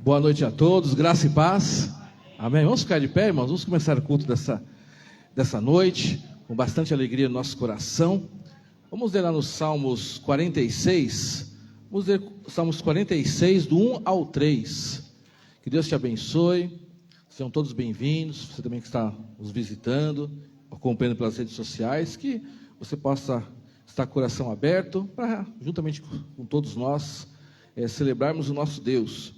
Boa noite a todos, graça e paz. Amém. Vamos ficar de pé, irmãos. Vamos começar o culto dessa noite, com bastante alegria no nosso coração. Vamos ler lá nos Salmos 46. Vamos ler Salmos 46, do 1 ao 3. Que Deus te abençoe. Sejam todos bem-vindos. Você também que está nos visitando, acompanhando pelas redes sociais, que você possa estar com o coração aberto para, juntamente com todos nós, celebrarmos o nosso Deus.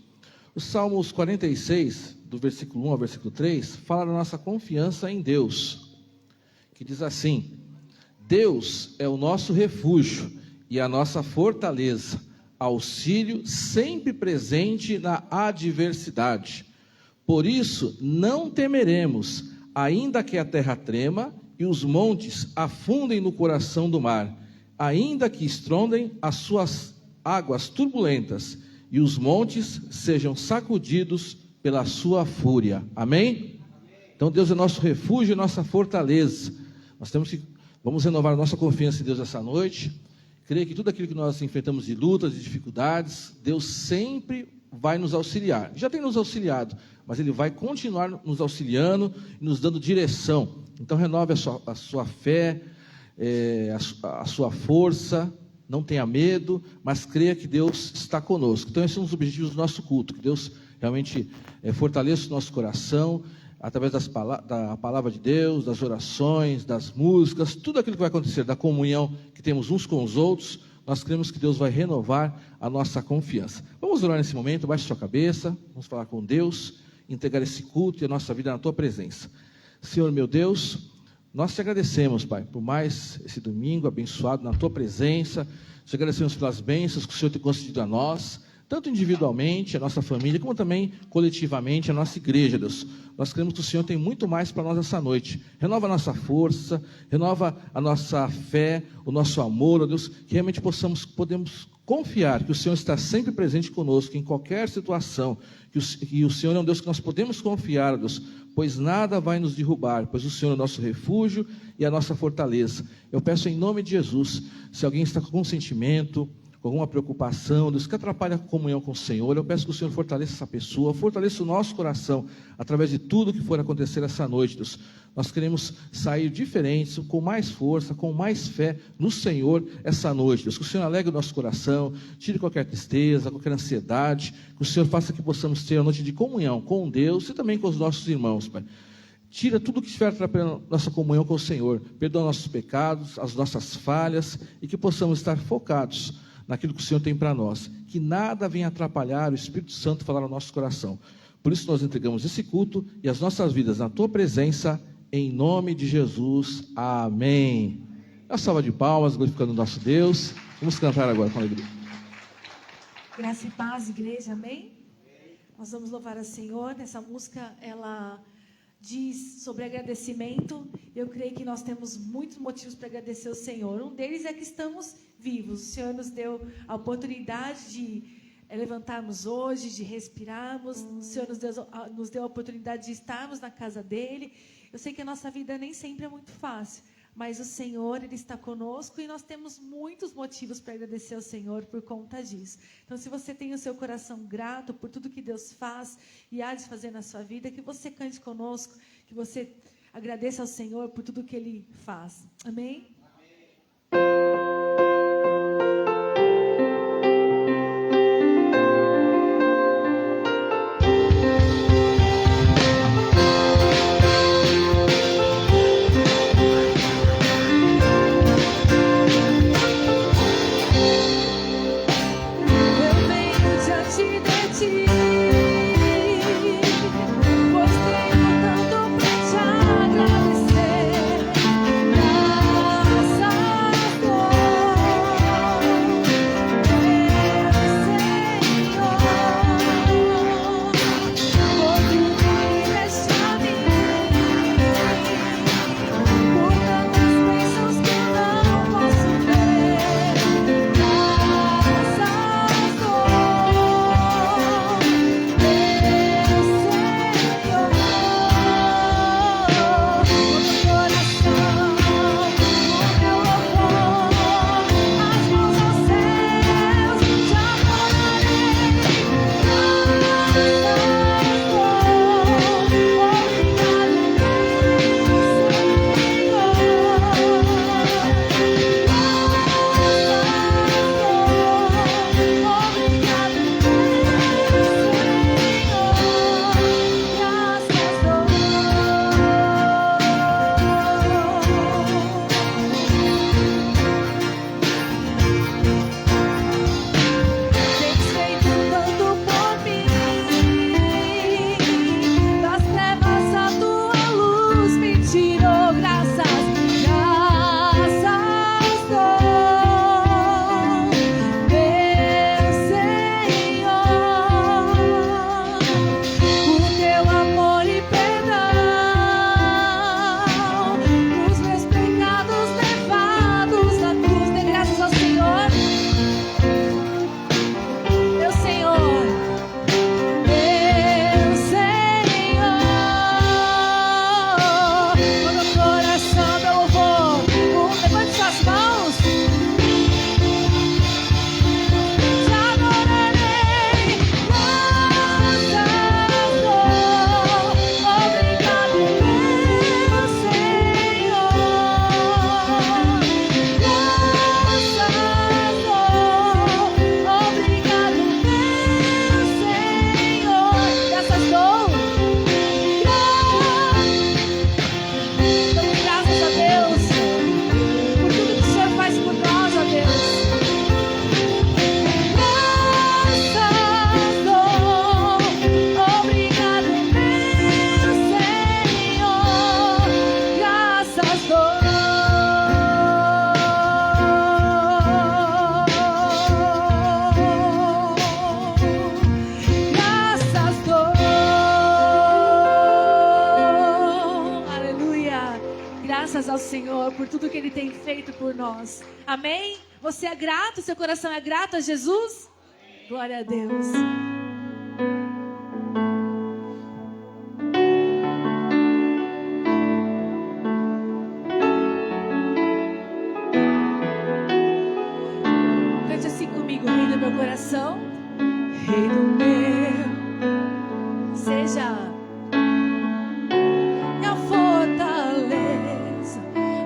Os Salmos 46, do versículo 1 ao versículo 3, fala da nossa confiança em Deus, que diz assim: Deus é o nosso refúgio e a nossa fortaleza, auxílio sempre presente na adversidade. Por isso não temeremos, ainda que a terra trema e os montes afundem no coração do mar, ainda que estrondem as suas águas turbulentas e os montes sejam sacudidos pela sua fúria. Amém? Então Deus é nosso refúgio e nossa fortaleza. Vamos renovar a nossa confiança em Deus essa noite. Creio que tudo aquilo que nós enfrentamos de lutas e dificuldades, Deus sempre vai nos auxiliar. Já tem nos auxiliado, mas Ele vai continuar nos auxiliando e nos dando direção. Então renove a sua fé, a sua força. Não tenha medo, mas creia que Deus está conosco. Então, esses são os objetivos do nosso culto, que Deus realmente fortaleça o nosso coração, através da palavra de Deus, das orações, das músicas, tudo aquilo que vai acontecer, da comunhão que temos uns com os outros. Nós cremos que Deus vai renovar a nossa confiança. Vamos orar nesse momento, baixe sua cabeça, vamos falar com Deus, entregar esse culto e a nossa vida na Tua presença. Senhor meu Deus, nós te agradecemos, Pai, por mais esse domingo abençoado na Tua presença. Te agradecemos pelas bênçãos que o Senhor tem concedido a nós, tanto individualmente, a nossa família, como também coletivamente, a nossa igreja, Deus. Nós cremos que o Senhor tem muito mais para nós essa noite. Renova a nossa força, renova a nossa fé, o nosso amor, ó Deus, que realmente podemos confiar que o Senhor está sempre presente conosco, em qualquer situação, que o Senhor é um Deus que nós podemos confiar, ó Deus, pois nada vai nos derrubar, pois o Senhor é o nosso refúgio e a nossa fortaleza. Eu peço em nome de Jesus, se alguém está com algum sentimento, com alguma preocupação, Deus, que atrapalha a comunhão com o Senhor, eu peço que o Senhor fortaleça essa pessoa, fortaleça o nosso coração, através de tudo que for acontecer essa noite, Deus. Nós queremos sair diferentes, com mais força, com mais fé no Senhor essa noite, Deus. Que o Senhor alegre o nosso coração, tire qualquer tristeza, qualquer ansiedade, que o Senhor faça que possamos ter uma noite de comunhão com Deus e também com os nossos irmãos, Pai. Tira tudo que estiver atrapalhando nossa comunhão com o Senhor, perdoa nossos pecados, as nossas falhas, e que possamos estar focados naquilo que o Senhor tem para nós, que nada venha atrapalhar o Espírito Santo falar no nosso coração. Por isso nós entregamos esse culto e as nossas vidas na Tua presença, em nome de Jesus, amém. Uma salva de palmas, glorificando o nosso Deus. Vamos cantar agora com alegria. Graça e paz, igreja, amém? Nós vamos louvar ao Senhor. Essa música, ela diz sobre agradecimento. Eu creio que nós temos muitos motivos para agradecer ao Senhor. Um deles é que estamos vivos. O Senhor nos deu a oportunidade de levantarmos hoje, de respirarmos. O Senhor nos deu a oportunidade de estarmos na casa dEle. Eu sei que a nossa vida nem sempre é muito fácil, mas o Senhor, Ele está conosco e nós temos muitos motivos para agradecer ao Senhor por conta disso. Então, se você tem o seu coração grato por tudo que Deus faz e há de fazer na sua vida, que você cante conosco, que você agradeça ao Senhor por tudo que Ele faz. Amém? Pois tenho tanto pra te agradecer. graças ao Senhor por tudo que Ele tem feito por nós. Amém? Você é grato? Seu coração é grato a Jesus? Glória a Deus. Cante assim comigo, Rei do meu coração. Rei do meu, seja minha fortaleza,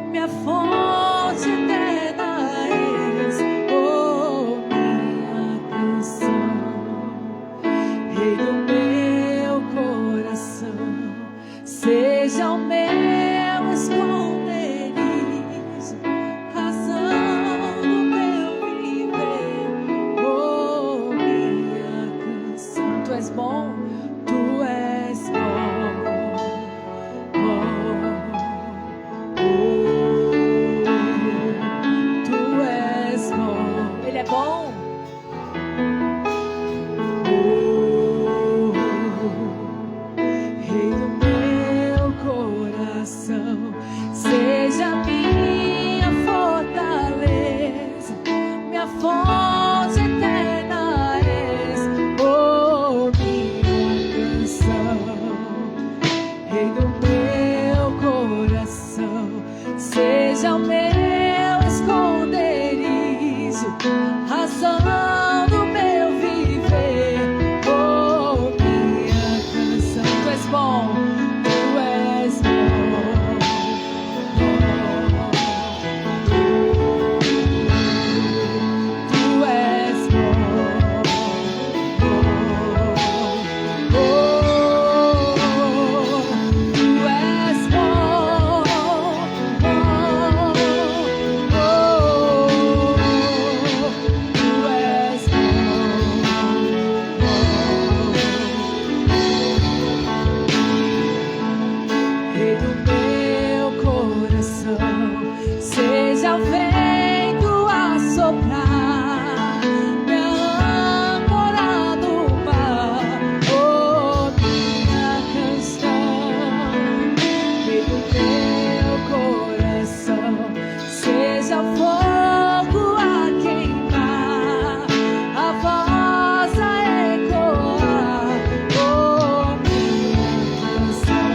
minha fonte eterna és, oh minha canção. Rei do meu coração, seja o meu esconderijo, razão do meu viver, oh minha canção. Tu és bom, tu és bom, tu és bom. Ele é bom. Rei do meu coração, seja minha fortaleza, minha fonte eterna és, oh minha canção. Rei do meu coração, seja o meu esconderijo, razão do meu viver, oh minha canção. Tu és bom, tu és bom, tu és bom, oh, tu és bom, Rei do meu coração, seja o vento a soprar, me âncora no mar, oh minha canção. Rei do meu coração, seja o fogo a queimar, a voz a ecoar, oh minha canção.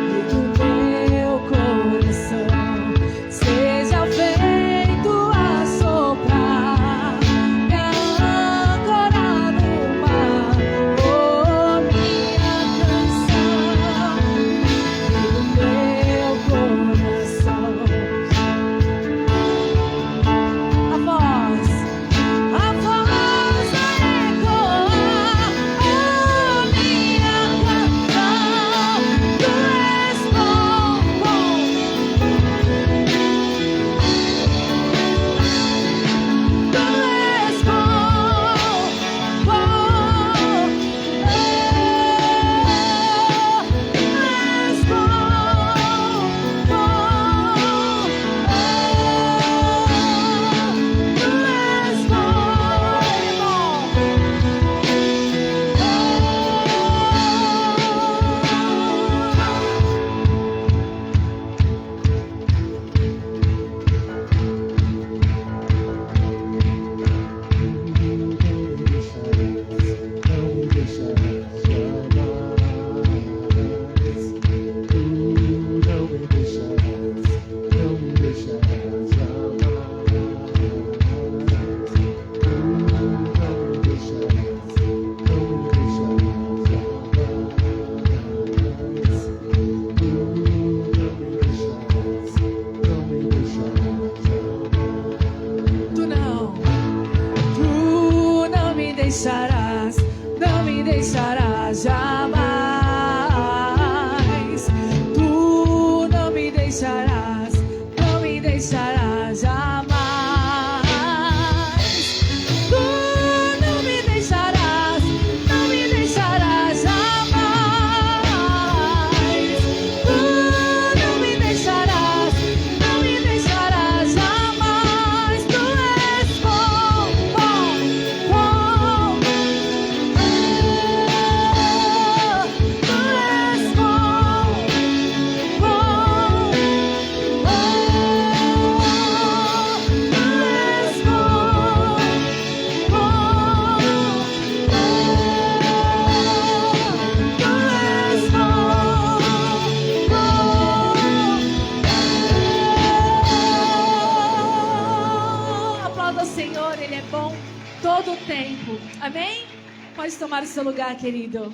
Rei do meu coração, seja o vento a soprar, me âncora no mar, oh minha canção. Rei do Pode tomar o seu lugar, querido.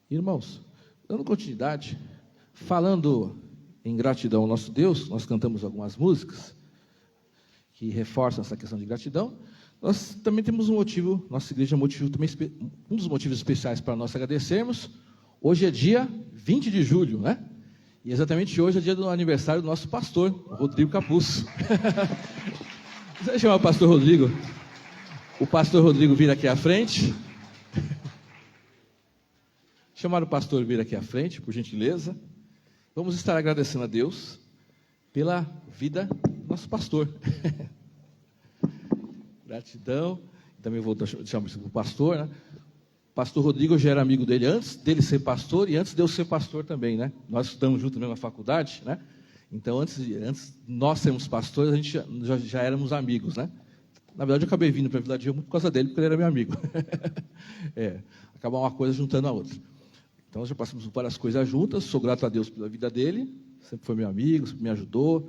Irmãos, dando continuidade, falando em gratidão ao nosso Deus, nós cantamos algumas músicas que reforçam essa questão de gratidão. Nós também temos um motivo, nossa igreja é um dos motivos especiais para nós agradecermos. Hoje é dia 20 de julho, né? E exatamente hoje é dia do aniversário do nosso pastor, Rodrigo Capuzzo. Você chamar o pastor Rodrigo? O pastor Rodrigo vir aqui à frente. Chamar o pastor vir aqui à frente, por gentileza. Vamos estar agradecendo a Deus pela vida do nosso pastor. Gratidão. Também vou chamar o pastor, né? O pastor Rodrigo, eu já era amigo dele antes dele ser pastor e antes de eu ser pastor também, né? Nós estudamos juntos na mesma faculdade, né? Então, antes de nós sermos pastores, a gente já éramos amigos, né? Na verdade, eu acabei vindo para a Vila Dio muito por causa dele, porque ele era meu amigo. Acabar uma coisa juntando a outra. Então, nós já passamos por várias coisas juntas, sou grato a Deus pela vida dele, sempre foi meu amigo, sempre me ajudou,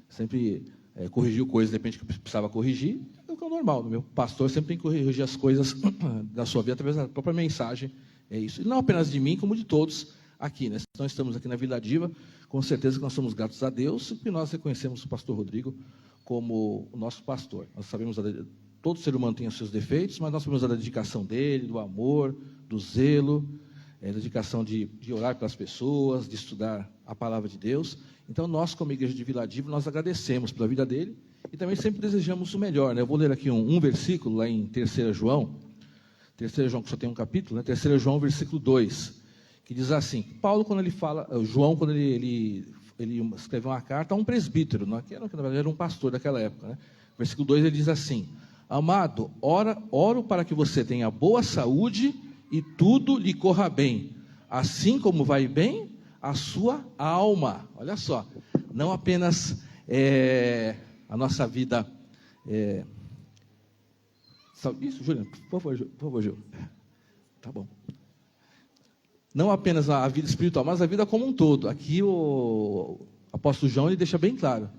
sempre corrigiu coisas, de repente, que precisava corrigir, é o que é normal, meu pastor sempre tem que corrigir as coisas da sua vida, através da própria mensagem, é isso. E não apenas de mim, como de todos aqui, né? Então, estamos aqui na Vila Diva, com certeza que nós somos gratos a Deus, e nós reconhecemos o pastor Rodrigo como o nosso pastor. Nós sabemos, todo ser humano tem os seus defeitos, mas nós sabemos da dedicação dele, do amor, do zelo, dedicação de orar pelas pessoas, de estudar a palavra de Deus. Então, nós, como igreja de Vila Diva, nós agradecemos pela vida dele e também sempre desejamos o melhor, né? Eu vou ler aqui um versículo lá em 3 João, que só tem um capítulo, né? 3 João, versículo 2, que diz assim, Paulo, quando ele fala, João, quando ele escreveu uma carta a um presbítero, né? Que na verdade era um pastor daquela época, né? Versículo 2, ele diz assim, amado, oro para que você tenha boa saúde e tudo lhe corra bem, assim como vai bem a sua alma. Olha só, não apenas a nossa vida... Isso, Juliano, por favor, Gil. Tá bom. Não apenas a vida espiritual, mas a vida como um todo. Aqui o apóstolo João ele deixa bem claro,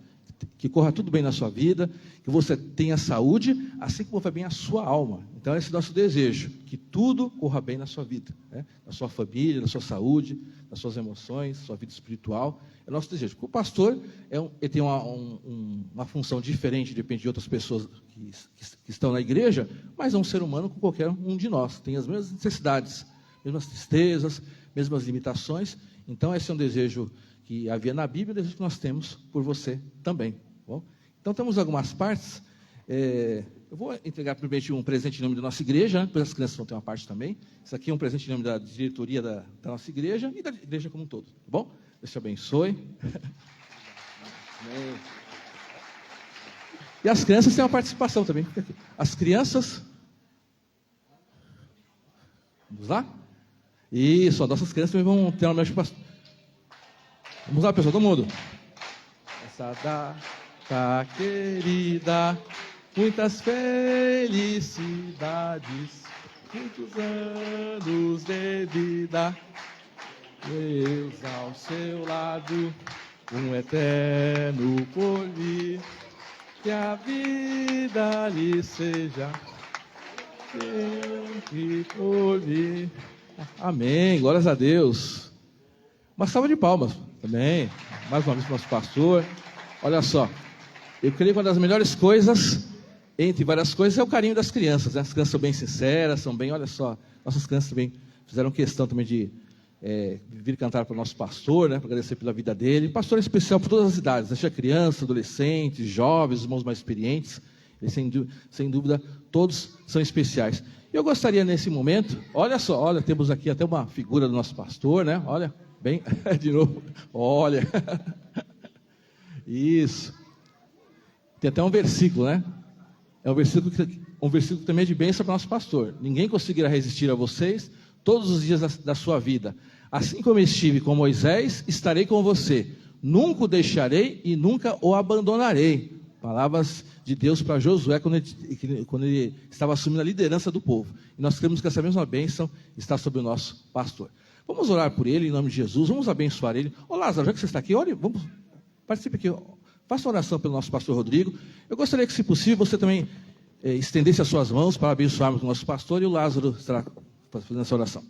que corra tudo bem na sua vida, que você tenha saúde, assim como vai bem a sua alma. Então, esse é o nosso desejo, que tudo corra bem na sua vida, né? Na sua família, na sua saúde, nas suas emoções, sua vida espiritual. É o nosso desejo. Porque o pastor ele tem uma função diferente, depende de outras pessoas que estão na igreja, mas é um ser humano como qualquer um de nós. Tem as mesmas necessidades, mesmas tristezas, mesmas limitações. Então, esse é um desejo que havia na Bíblia, o desejo que nós temos por você também. Bom? Então, temos algumas partes. Eu vou entregar primeiro um presente em nome da nossa igreja, né? Depois as crianças vão ter uma parte também. Isso aqui é um presente em nome da diretoria da nossa igreja e da igreja como um todo. Tá bom? Deus te abençoe. Amém. E as crianças têm uma participação também. As crianças... Vamos lá? Isso, as nossas crianças também vão ter uma participação. Vamos lá, pessoal, todo mundo. Essa data querida, muitas felicidades, muitos anos de vida, Deus ao seu lado, um eterno porvir, que a vida lhe seja sempre porvir. Amém, glórias a Deus. Uma salva de palmas também, mais uma vez para o nosso pastor. Olha só, eu creio que uma das melhores coisas, entre várias coisas, é o carinho das crianças, né? As crianças são bem sinceras, são bem, olha só, nossas crianças também fizeram questão também de vir cantar para o nosso pastor, né? Para agradecer pela vida dele. Pastor é especial por todas as idades, seja criança, adolescentes, jovens, irmãos mais experientes, eles, sem dúvida, todos são especiais. Eu gostaria nesse momento, olha só, olha, temos aqui até uma figura do nosso pastor, né? Olha, bem, de novo, olha, isso, tem até um versículo, né? É um versículo que também é de bênção para o nosso pastor. Ninguém conseguirá resistir a vocês todos os dias da sua vida. Assim como estive com Moisés, estarei com você. Nunca o deixarei e nunca o abandonarei. Palavras de Deus para Josué quando ele estava assumindo a liderança do povo. E nós cremos que essa mesma bênção está sobre o nosso pastor. Vamos orar por ele em nome de Jesus, vamos abençoar ele. Ô Lázaro, já que você está aqui, ore, vamos, participe aqui, faça uma oração pelo nosso pastor Rodrigo. Eu gostaria que, se possível, você também estendesse as suas mãos para abençoarmos o nosso pastor, e o Lázaro estará fazendo essa oração.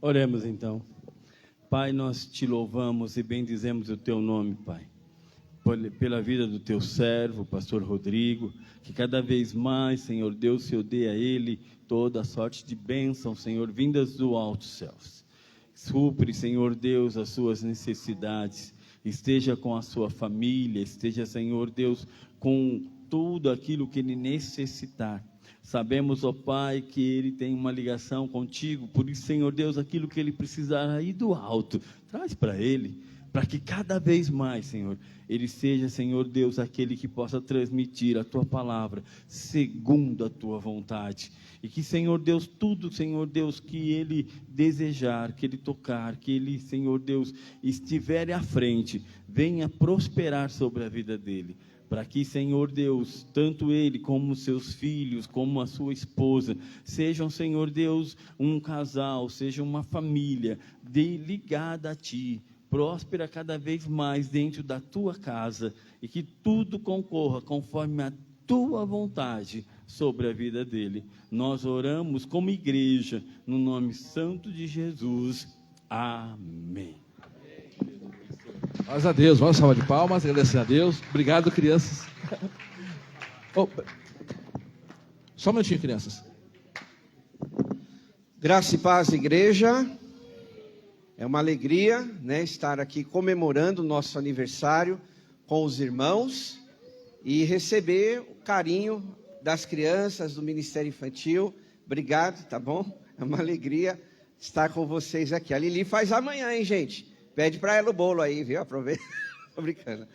Oremos então. Pai, nós te louvamos e bendizemos o teu nome, Pai, pela vida do teu servo, pastor Rodrigo, que cada vez mais, Senhor Deus, se dê a ele toda a sorte de bênção, Senhor, vindas do alto céus. Supre, Senhor Deus, as suas necessidades, esteja com a sua família, esteja, Senhor Deus, com tudo aquilo que ele necessitar. Sabemos, ó Pai, que ele tem uma ligação contigo, por isso, Senhor Deus, aquilo que ele precisar aí do alto, traz para ele, para que cada vez mais, Senhor, ele seja, Senhor Deus, aquele que possa transmitir a tua palavra, segundo a tua vontade, e que, Senhor Deus, tudo, Senhor Deus, que ele desejar, que ele tocar, que ele, Senhor Deus, estiver à frente, venha prosperar sobre a vida dele, para que, Senhor Deus, tanto ele como seus filhos, como a sua esposa, sejam, Senhor Deus, um casal, seja uma família ligada a Ti, próspera cada vez mais dentro da Tua casa, e que tudo concorra conforme a Tua vontade sobre a vida dele. Nós oramos como igreja, no nome santo de Jesus. Amém. Glórias a Deus, vamos salva de palmas, agradecendo a Deus. Obrigado, crianças. Só um minutinho, crianças. Graça e paz, igreja. É uma alegria, né, estar aqui comemorando o nosso aniversário com os irmãos e receber o carinho das crianças do Ministério Infantil. Obrigado, tá bom? É uma alegria estar com vocês aqui. A Lili faz amanhã, hein, gente? Pede para ela o bolo aí, viu? Aproveita. Tô brincando.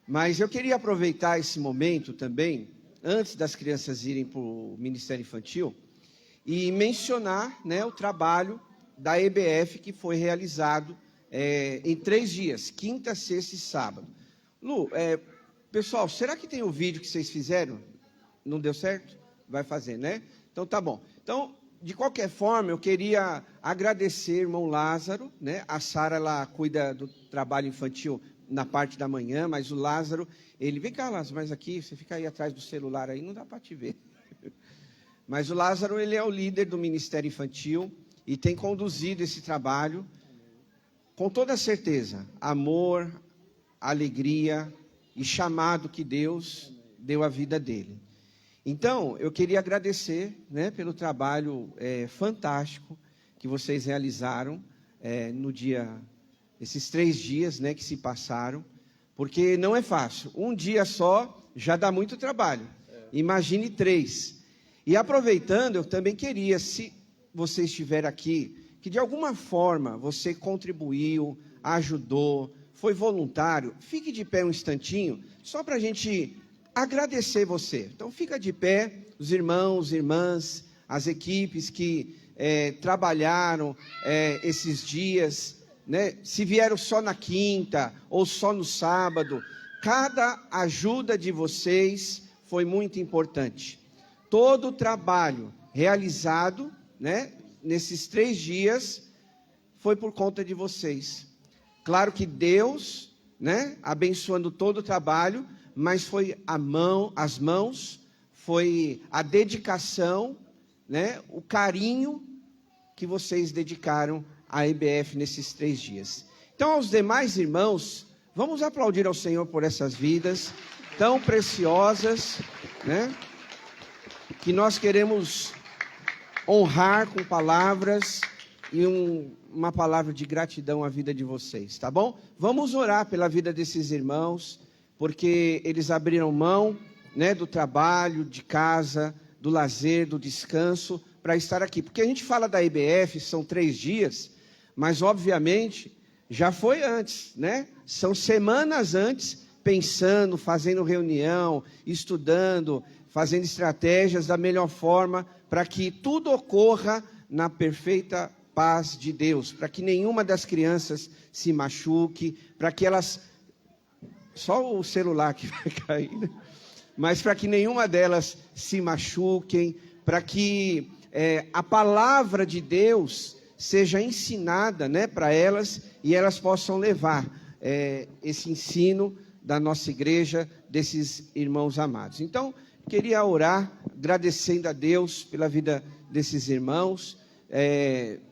Mas eu queria aproveitar esse momento também, antes das crianças irem para o Ministério Infantil, e mencionar, né, o trabalho da EBF que foi realizado em 3 dias, quinta, sexta e sábado. Lu, pessoal, será que tem o vídeo que vocês fizeram? Não deu certo? Vai fazer, né? Então tá bom. Então, de qualquer forma, eu queria agradecer, irmão Lázaro, né? A Sara, ela cuida do trabalho infantil na parte da manhã, mas o Lázaro, ele... Vem cá, Lázaro, mas aqui, você fica aí atrás do celular aí, não dá para te ver. Mas o Lázaro, ele é o líder do Ministério Infantil e tem conduzido esse trabalho com toda certeza, amor, alegria e chamado que Deus deu à vida dele. Então, eu queria agradecer, né, pelo trabalho fantástico que vocês realizaram esses 3 dias, né, que se passaram, porque não é fácil. Um dia só já dá muito trabalho. Imagine 3. E aproveitando, eu também queria, se você estiver aqui, que de alguma forma você contribuiu, ajudou, foi voluntário, fique de pé um instantinho, só para a gente agradecer você. Então fica de pé, os irmãos, irmãs, as equipes que trabalharam esses dias, né? Se vieram só na quinta ou só no sábado, cada ajuda de vocês foi muito importante. Todo o trabalho realizado, né, nesses 3 dias foi por conta de vocês. Claro que Deus, né, abençoando todo o trabalho, mas foi as mãos, foi a dedicação, né, o carinho que vocês dedicaram à EBF nesses 3 dias. Então, aos demais irmãos, vamos aplaudir ao Senhor por essas vidas tão preciosas, né, que nós queremos honrar com palavras e uma palavra de gratidão à vida de vocês, tá bom? Vamos orar pela vida desses irmãos, porque eles abriram mão, né, do trabalho, de casa, do lazer, do descanso, para estar aqui. Porque a gente fala da EBF, são 3 dias, mas obviamente já foi antes, né? São semanas antes, pensando, fazendo reunião, estudando, fazendo estratégias da melhor forma, para que tudo ocorra na perfeita paz de Deus, para que nenhuma das crianças se machuque, para que elas... Só o celular que vai cair, né? Mas para que nenhuma delas se machuquem, para que a palavra de Deus seja ensinada, né, para elas, e elas possam levar esse ensino da nossa igreja, desses irmãos amados. Então, queria orar, agradecendo a Deus pela vida desses irmãos.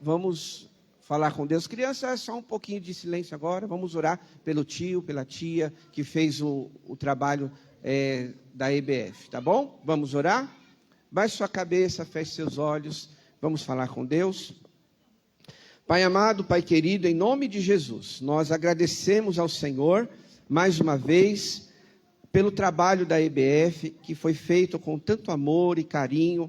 Vamos falar com Deus. Crianças, só um pouquinho de silêncio agora. Vamos orar pelo tio, pela tia, que fez o trabalho da EBF, tá bom? Vamos orar? Baixe sua cabeça, feche seus olhos. Vamos falar com Deus. Pai amado, Pai querido, em nome de Jesus, nós agradecemos ao Senhor, mais uma vez, pelo trabalho da EBF, que foi feito com tanto amor e carinho,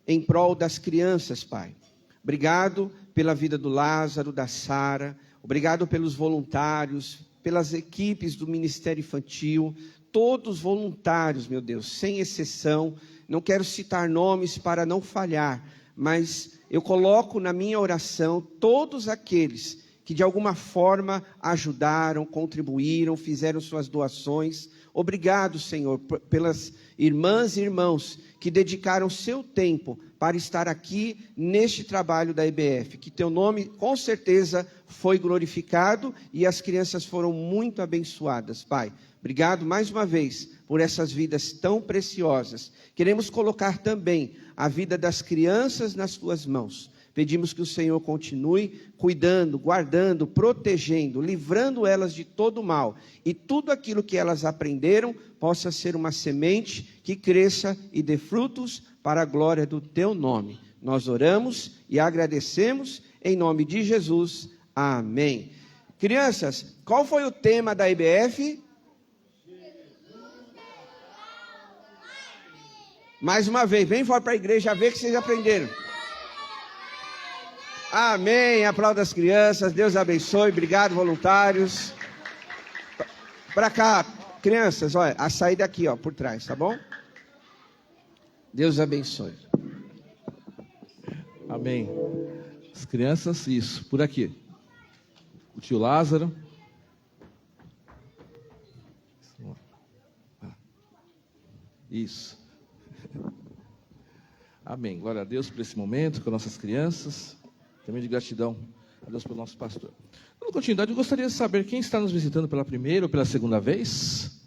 em prol das crianças, Pai. Obrigado pela vida do Lázaro, da Sara, obrigado pelos voluntários, pelas equipes do Ministério Infantil, todos voluntários, meu Deus, sem exceção. Não quero citar nomes para não falhar, mas eu coloco na minha oração todos aqueles que de alguma forma ajudaram, contribuíram, fizeram suas doações. Obrigado, Senhor, pelas irmãs e irmãos que dedicaram seu tempo para estar aqui neste trabalho da EBF. Que teu nome, com certeza, foi glorificado e as crianças foram muito abençoadas, Pai. Obrigado mais uma vez por essas vidas tão preciosas. Queremos colocar também a vida das crianças nas tuas mãos. Pedimos que o Senhor continue cuidando, guardando, protegendo, livrando elas de todo mal. E tudo aquilo que elas aprenderam possa ser uma semente que cresça e dê frutos para a glória do teu nome. Nós oramos e agradecemos em nome de Jesus. Amém. Crianças, qual foi o tema da IBF? Mais uma vez, vem fora para a igreja ver que vocês aprenderam. Amém, aplauda as crianças, Deus abençoe, obrigado voluntários. Para cá, crianças, olha, a saída aqui, ó, por trás, tá bom? Deus abençoe. Amém. As crianças, isso, por aqui. O tio Lázaro. Isso. Amém. Glória a Deus por esse momento com nossas crianças. Também de gratidão a Deus pelo nosso pastor. Dando continuidade, eu gostaria de saber quem está nos visitando pela primeira ou pela segunda vez.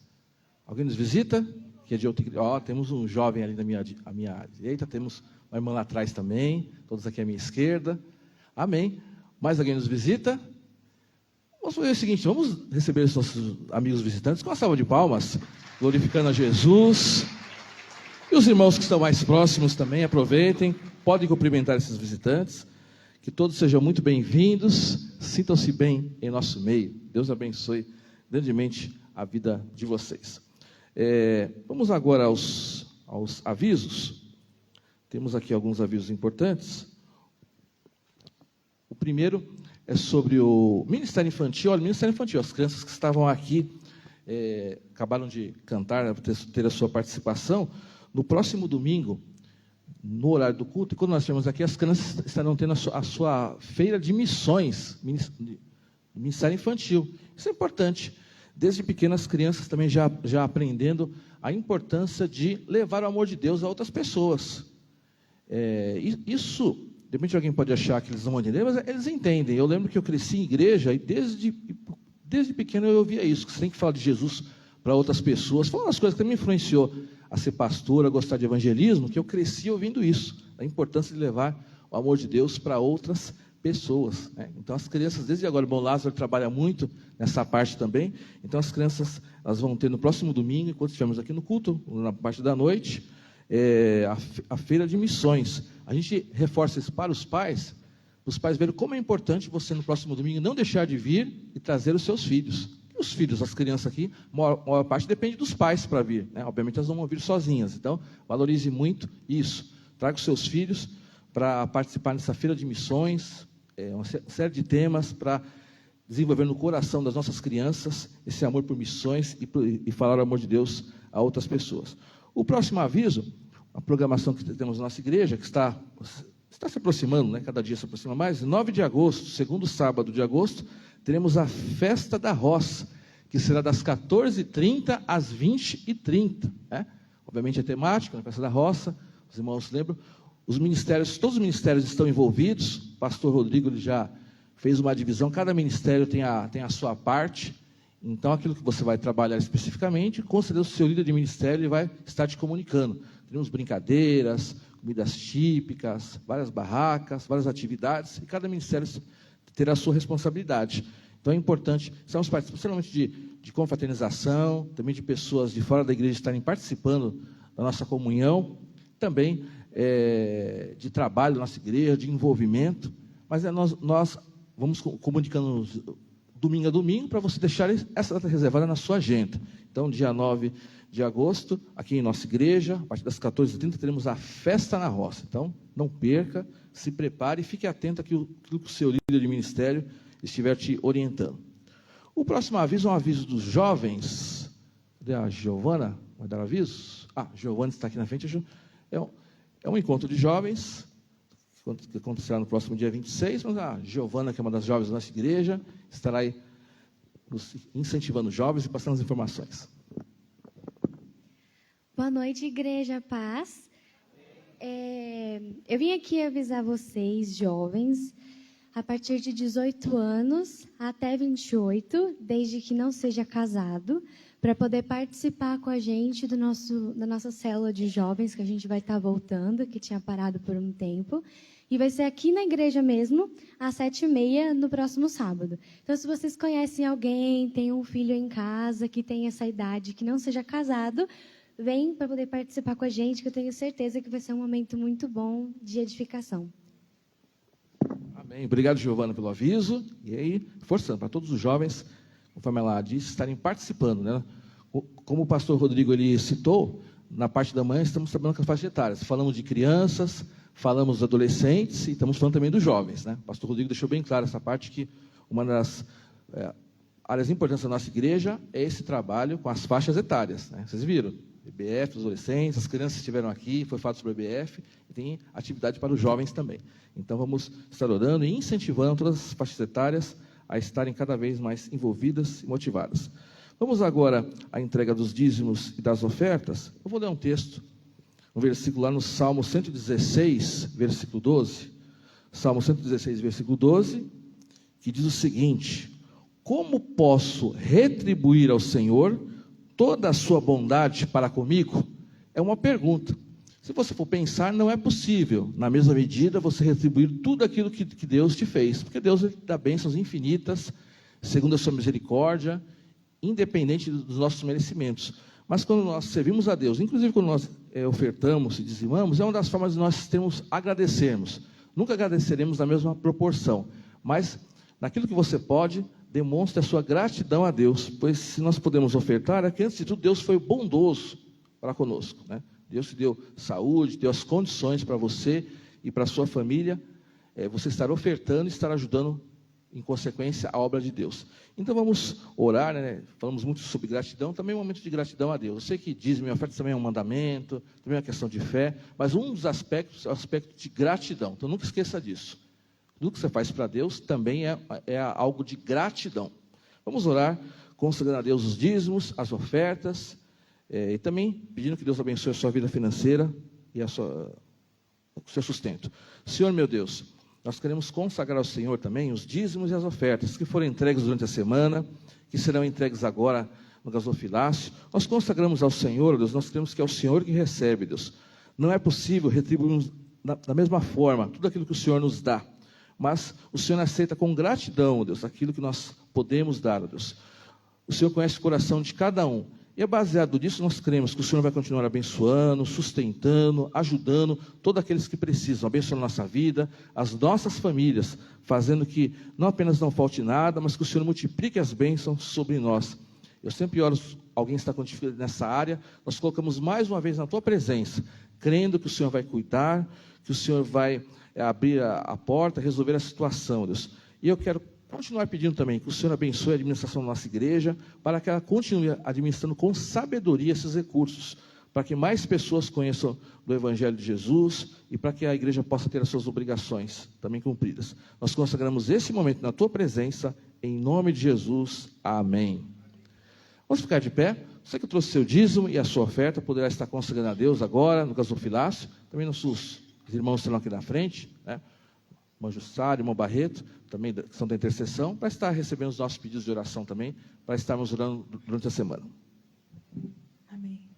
Alguém nos visita? Que é de outra igreja. Ó, temos um jovem ali à minha direita, temos uma irmã lá atrás também, todos aqui à minha esquerda. Amém. Mais alguém nos visita? Vamos fazer o seguinte, vamos receber os nossos amigos visitantes com uma salva de palmas, glorificando a Jesus. E os irmãos que estão mais próximos também, aproveitem, podem cumprimentar esses visitantes. Que todos sejam muito bem-vindos, sintam-se bem em nosso meio. Deus abençoe grandemente a vida de vocês. Vamos agora aos avisos. Temos aqui alguns avisos importantes. O primeiro é sobre o Ministério Infantil. Olha, o Ministério Infantil, as crianças que estavam aqui, acabaram de cantar, ter a sua participação. No próximo domingo, no horário do culto, e quando nós estivermos aqui, as crianças estarão tendo a sua feira de missões, Ministério Infantil. Isso é importante. Desde pequenas crianças também já aprendendo a importância de levar o amor de Deus a outras pessoas. Isso, de repente alguém pode achar que eles não vão entender, mas eles entendem. Eu lembro que eu cresci em igreja e desde pequeno eu ouvia isso, que você tem que falar de Jesus para outras pessoas. Foi uma das coisas que me influenciou a ser pastor, a gostar de evangelismo, que eu cresci ouvindo isso, a importância de levar o amor de Deus para outras pessoas, né? Então as crianças, desde agora, o Bom Lázaro trabalha muito nessa parte também, então as crianças, elas vão ter no próximo domingo, enquanto estivermos aqui no culto, na parte da noite, a feira de missões. A gente reforça isso para os pais verem como é importante você no próximo domingo não deixar de vir e trazer os seus filhos. Os filhos, as crianças aqui, a maior parte depende dos pais para vir, né? Obviamente elas não vão vir sozinhas, então valorize muito isso. Traga os seus filhos para participar dessa feira de missões, uma série de temas para desenvolver no coração das nossas crianças esse amor por missões e falar o amor de Deus a outras pessoas. O próximo aviso, a programação que temos na nossa igreja, que está se aproximando, né? Cada dia se aproxima mais, 9 de agosto, segundo sábado de agosto, teremos a Festa da Roça, que será das 14h30 às 20h30. Né? Obviamente é temática, na Festa da Roça, os irmãos lembram. Os ministérios, todos os ministérios estão envolvidos. O pastor Rodrigo ele já fez uma divisão, cada ministério tem a sua parte. Então, aquilo que você vai trabalhar especificamente, com certeza o seu líder de ministério ele vai estar te comunicando. Teremos brincadeiras, comidas típicas, várias barracas, várias atividades, e cada ministério terá a sua responsabilidade. Então, é importante, estamos participando, especialmente de confraternização, também de pessoas de fora da igreja estarem participando da nossa comunhão, também de trabalho da nossa igreja, de envolvimento, mas nós vamos comunicando domingo a domingo para você deixar essa data reservada na sua agenda. Então, dia 9 de agosto, aqui em nossa igreja, a partir das 14h30, teremos a festa na roça. Então, não perca, se prepare e fique atento àquilo que o seu líder de ministério estiver te orientando. O próximo aviso é um aviso dos jovens. Cadê a Giovana? Vai dar aviso? Giovana está aqui na frente. É um encontro de jovens, que acontecerá no próximo dia 26, mas a Giovana, que é uma das jovens da nossa igreja, estará aí incentivando os jovens e passando as informações. Boa noite, Igreja Paz. Eu vim aqui avisar vocês, jovens, a partir de 18 anos até 28, desde que não seja casado, para poder participar com a gente da nossa célula de jovens, que a gente vai estar voltando, que tinha parado por um tempo. E vai ser aqui na igreja mesmo, às 7h30, no próximo sábado. Então, se vocês conhecem alguém, tem um filho em casa que tem essa idade, que não seja casado, vem para poder participar com a gente, que eu tenho certeza que vai ser um momento muito bom de edificação. Amém. Obrigado, Giovana, pelo aviso. E aí, forçando para todos os jovens, conforme ela disse, estarem participando, né? Como o pastor Rodrigo ele citou, na parte da manhã estamos trabalhando com as faixas etárias. Falamos de crianças, falamos dos adolescentes e estamos falando também dos jovens, né? O pastor Rodrigo deixou bem claro essa parte, que uma das áreas importantes da nossa igreja é esse trabalho com as faixas etárias, né? Vocês viram? EBF, os adolescentes, as crianças estiveram aqui, foi falado sobre o EBF, e tem atividade para os jovens também. Então, vamos estar orando e incentivando todas as faixas etárias a estarem cada vez mais envolvidas e motivadas. Vamos agora à entrega dos dízimos e das ofertas. Eu vou ler um texto, um versículo lá no Salmo 116, versículo 12. Salmo 116, versículo 12, que diz o seguinte: como posso retribuir ao Senhor toda a sua bondade para comigo? É uma pergunta. Se você for pensar, não é possível, na mesma medida, você retribuir tudo aquilo que Deus te fez, porque Deus dá bênçãos infinitas, segundo a sua misericórdia, independente dos nossos merecimentos. Mas quando nós servimos a Deus, inclusive quando nós ofertamos e dizimamos, é uma das formas de nós agradecermos. Nunca agradeceremos na mesma proporção, mas naquilo que você pode, demonstre a sua gratidão a Deus, pois se nós podemos ofertar, é que antes de tudo Deus foi bondoso para conosco, né? Deus te deu saúde, deu as condições para você e para a sua família, você estar ofertando e estar ajudando, em consequência, a obra de Deus. Então vamos orar, né? Falamos muito sobre gratidão, também é um momento de gratidão a Deus. Eu sei que dízimo e oferta também é um mandamento, também é uma questão de fé, mas um dos aspectos é o aspecto de gratidão, então nunca esqueça disso. Tudo que você faz para Deus também é algo de gratidão. Vamos orar, consagrando a Deus os dízimos, as ofertas, e também pedindo que Deus abençoe a sua vida financeira e o seu sustento. Senhor meu Deus, nós queremos consagrar ao Senhor também os dízimos e as ofertas que foram entregues durante a semana, que serão entregues agora no gasofilácio. Nós consagramos ao Senhor, Deus, nós queremos que é o Senhor que recebe, Deus. Não é possível retribuirmos da mesma forma tudo aquilo que o Senhor nos dá, mas o Senhor aceita com gratidão, Deus, aquilo que nós podemos dar, Deus. O Senhor conhece o coração de cada um. E é baseado nisso, nós cremos que o Senhor vai continuar abençoando, sustentando, ajudando todos aqueles que precisam, abençoando a nossa vida, as nossas famílias, fazendo que não apenas não falte nada, mas que o Senhor multiplique as bênçãos sobre nós. Eu sempre oro, alguém está com dificuldade nessa área, nós colocamos mais uma vez na Tua presença, crendo que o Senhor vai cuidar, que o Senhor vai abrir a porta, resolver a situação, Deus. E eu quero continuar pedindo também que o Senhor abençoe a administração da nossa igreja, para que ela continue administrando com sabedoria esses recursos, para que mais pessoas conheçam do Evangelho de Jesus e para que a igreja possa ter as suas obrigações também cumpridas. Nós consagramos esse momento na Tua presença, em nome de Jesus. Amém. Vamos ficar de pé. Você que trouxe seu dízimo e a sua oferta, poderá estar consagrando a Deus agora, no gasofilácio, também nossos Os irmãos estão aqui na frente, né? Irmão Jussara, irmão Barreto, também que são da intercessão, para estar recebendo os nossos pedidos de oração também, para estarmos orando durante a semana. Amém.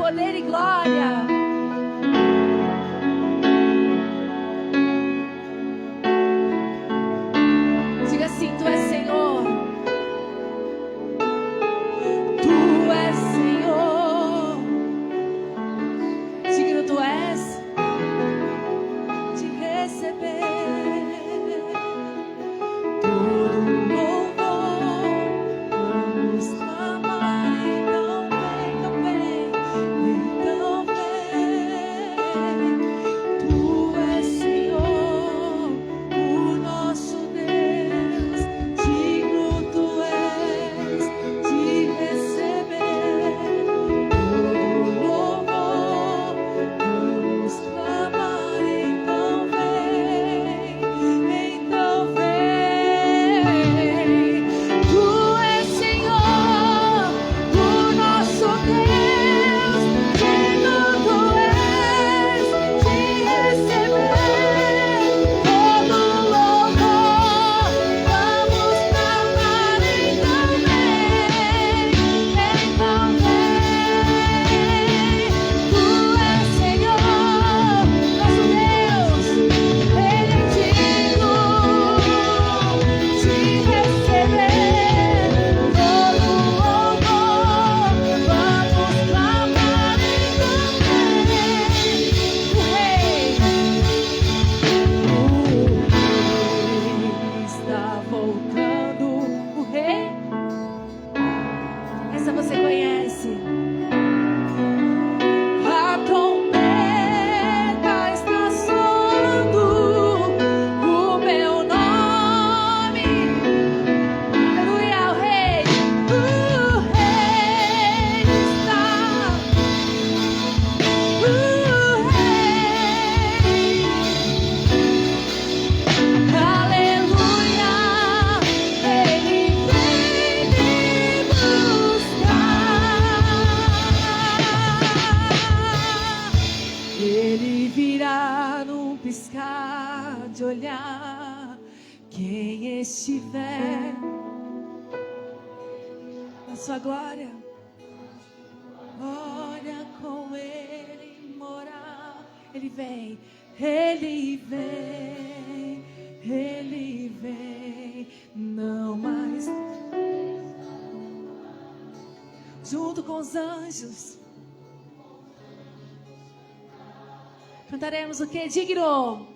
poder e glória. Diga assim: Tu és Senhor. Tu és Senhor. Digno Tu és de receber todo louvor. Vamos clamar, então vem, então vem, então vem. Essa você conhece. A trombeta está soando o meu nome. Aleluia, o rei está. O rei. Aleluia, ele vem me buscar. Ele virá num piscar de olhar. Quem estiver na sua glória, olha com ele morar. Ele vem, ele vem, ele vem, não mais. Junto com os anjos, cantaremos o que? Digno,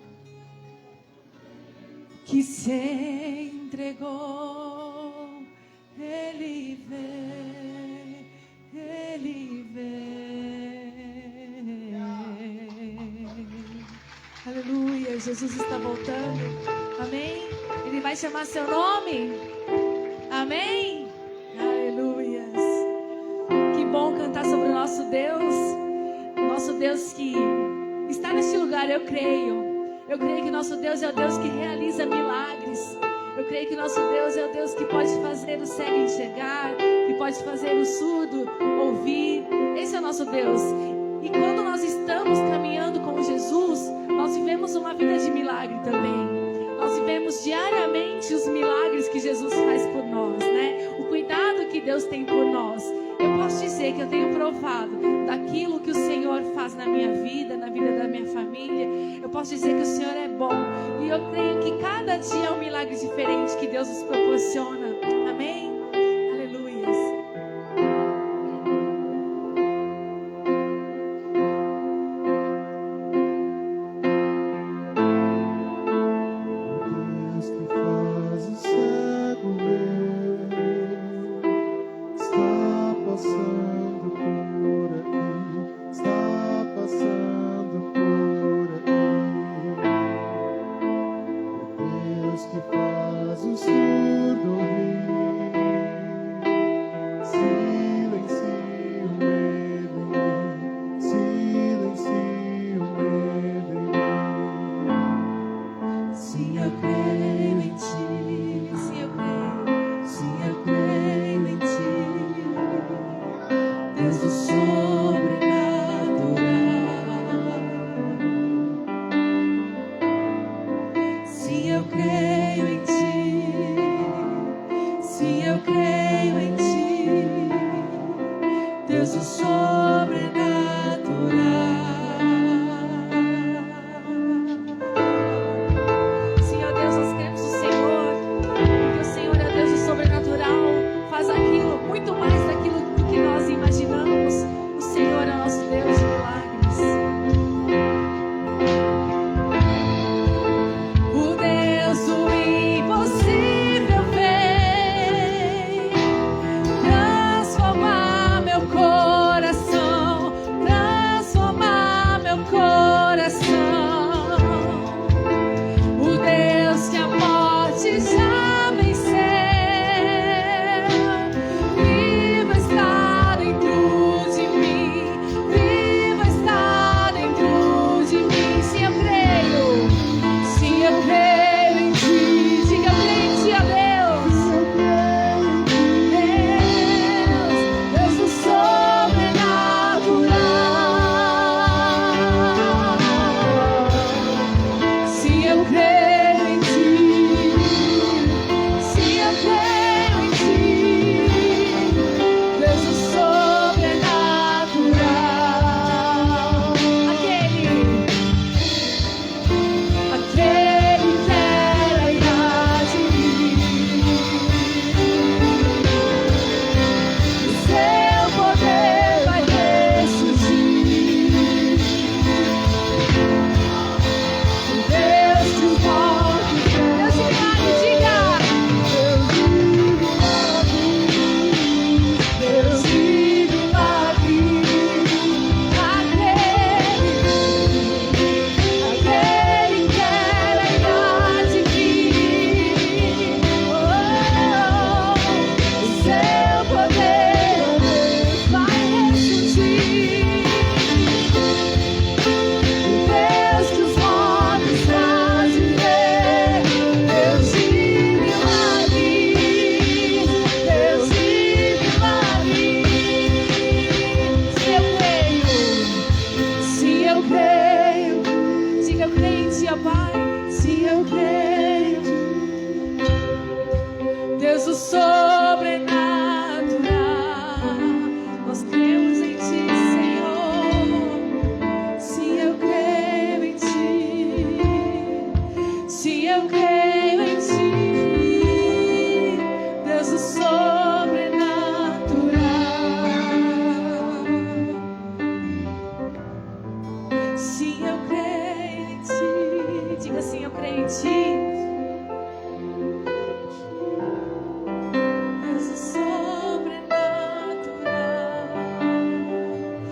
que se entregou. Ele vem, ele vem. Aleluia, Jesus está voltando. Amém? Ele vai chamar seu nome. Amém? Aleluias. Que bom cantar sobre o nosso Deus. Nosso Deus que está neste lugar, eu creio. Eu creio que nosso Deus é o Deus que realiza milagres. Eu creio que nosso Deus é o Deus que pode fazer o cego enxergar, que pode fazer o surdo ouvir. Esse é o nosso Deus. E quando nós estamos caminhando com Jesus, nós vivemos uma vida de milagre também. Nós vivemos diariamente os milagres que Jesus faz por nós, né? O cuidado que Deus tem por nós. Eu posso dizer que eu tenho provado daquilo que o Senhor faz na minha vida, na vida da minha família. Eu posso dizer que o Senhor é bom. E eu creio que cada dia é um milagre diferente que Deus nos proporciona. Amém? Aleluias. Deus que faz o cego ver, está passando por aqui, está passando por aqui. Deus que faz o surdo ouvir, silencia o medo em mim, silencia o medo em mim. Sim, eu creio em ti. Sim, eu creio. Sim, eu creio em ti. Deus do sobrenatural. Sim, eu creio em ti. Sim, eu creio em ti. Deus do sobrenatural. Senhor Deus, nós cremos no Senhor, porque o Senhor é o Deus do sobrenatural, faz aquilo, muito mais daquilo do que nós imaginamos. O Senhor é o nosso Deus de milagres. O Deus do impossível vem transformar meu coração, transformar meu coração. O Deus que a morte já venceu, vivo está dentro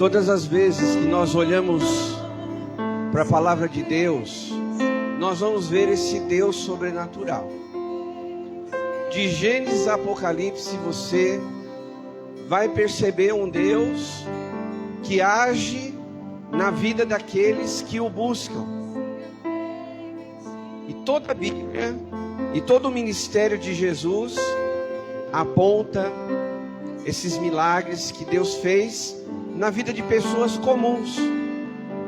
Todas as vezes que nós olhamos para a palavra de Deus, nós vamos ver esse Deus sobrenatural. De Gênesis a Apocalipse, você vai perceber um Deus que age na vida daqueles que o buscam. E toda a Bíblia e todo o ministério de Jesus aponta esses milagres que Deus fez na vida de pessoas comuns,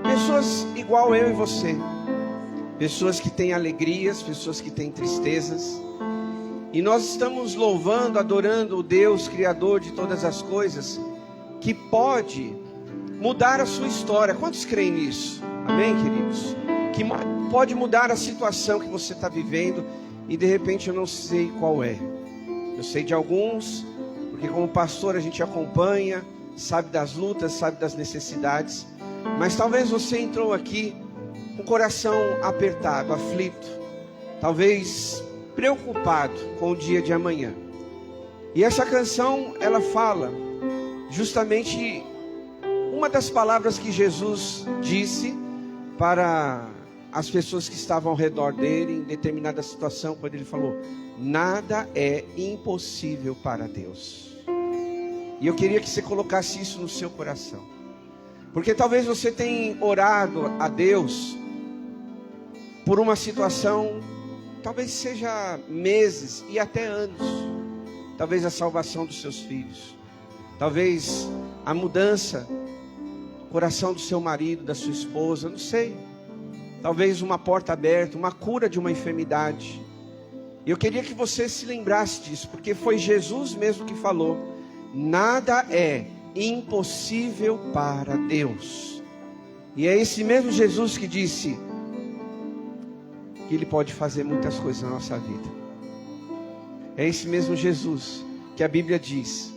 pessoas igual eu e você, pessoas que têm alegrias, pessoas que têm tristezas. E nós estamos louvando, adorando o Deus Criador de todas as coisas, que pode mudar a sua história. Quantos creem nisso? Amém, queridos? Que pode mudar a situação que você está vivendo, e de repente eu não sei qual é. Eu sei de alguns, porque como pastor a gente acompanha, sabe das lutas, sabe das necessidades. Mas talvez você entrou aqui com o coração apertado, aflito, talvez preocupado com o dia de amanhã. E essa canção, ela fala justamente uma das palavras que Jesus disse para as pessoas que estavam ao redor dele em determinada situação, quando ele falou: nada é impossível para Deus. E eu queria que você colocasse isso no seu coração, porque talvez você tenha orado a Deus por uma situação, talvez seja meses e até anos, talvez a salvação dos seus filhos, talvez a mudança no coração do seu marido, da sua esposa, não sei, talvez uma porta aberta, uma cura de uma enfermidade. E eu queria que você se lembrasse disso, porque foi Jesus mesmo que falou: nada é impossível para Deus. E é esse mesmo Jesus que disse que Ele pode fazer muitas coisas na nossa vida. É esse mesmo Jesus que a Bíblia diz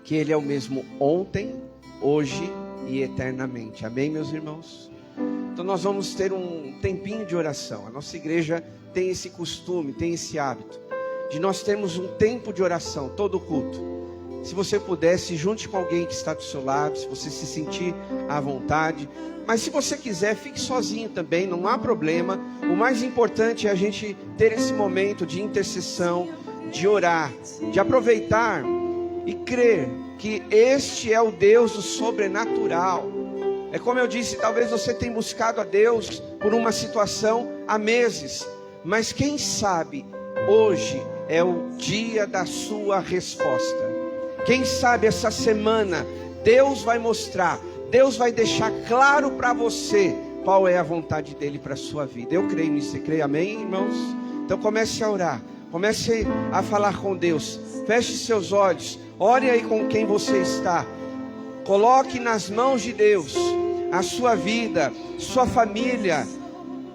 que Ele é o mesmo ontem, hoje e eternamente. Amém, meus irmãos? Então nós vamos ter um tempinho de oração. A nossa igreja tem esse costume, tem esse hábito de nós termos um tempo de oração todo culto. Se você puder, se junte com alguém que está do seu lado, se você se sentir à vontade. Mas se você quiser, fique sozinho também, não há problema. O mais importante é a gente ter esse momento de intercessão, de orar, de aproveitar e crer que este é o Deus do sobrenatural. É como eu disse, talvez você tenha buscado a Deus por uma situação há meses, mas quem sabe hoje é o dia da sua resposta. Quem sabe essa semana Deus vai mostrar, Deus vai deixar claro para você qual é a vontade dele para a sua vida. Eu creio nisso, você crê? Amém, irmãos? Então comece a orar, comece a falar com Deus, feche seus olhos, ore aí com quem você está, coloque nas mãos de Deus a sua vida, sua família,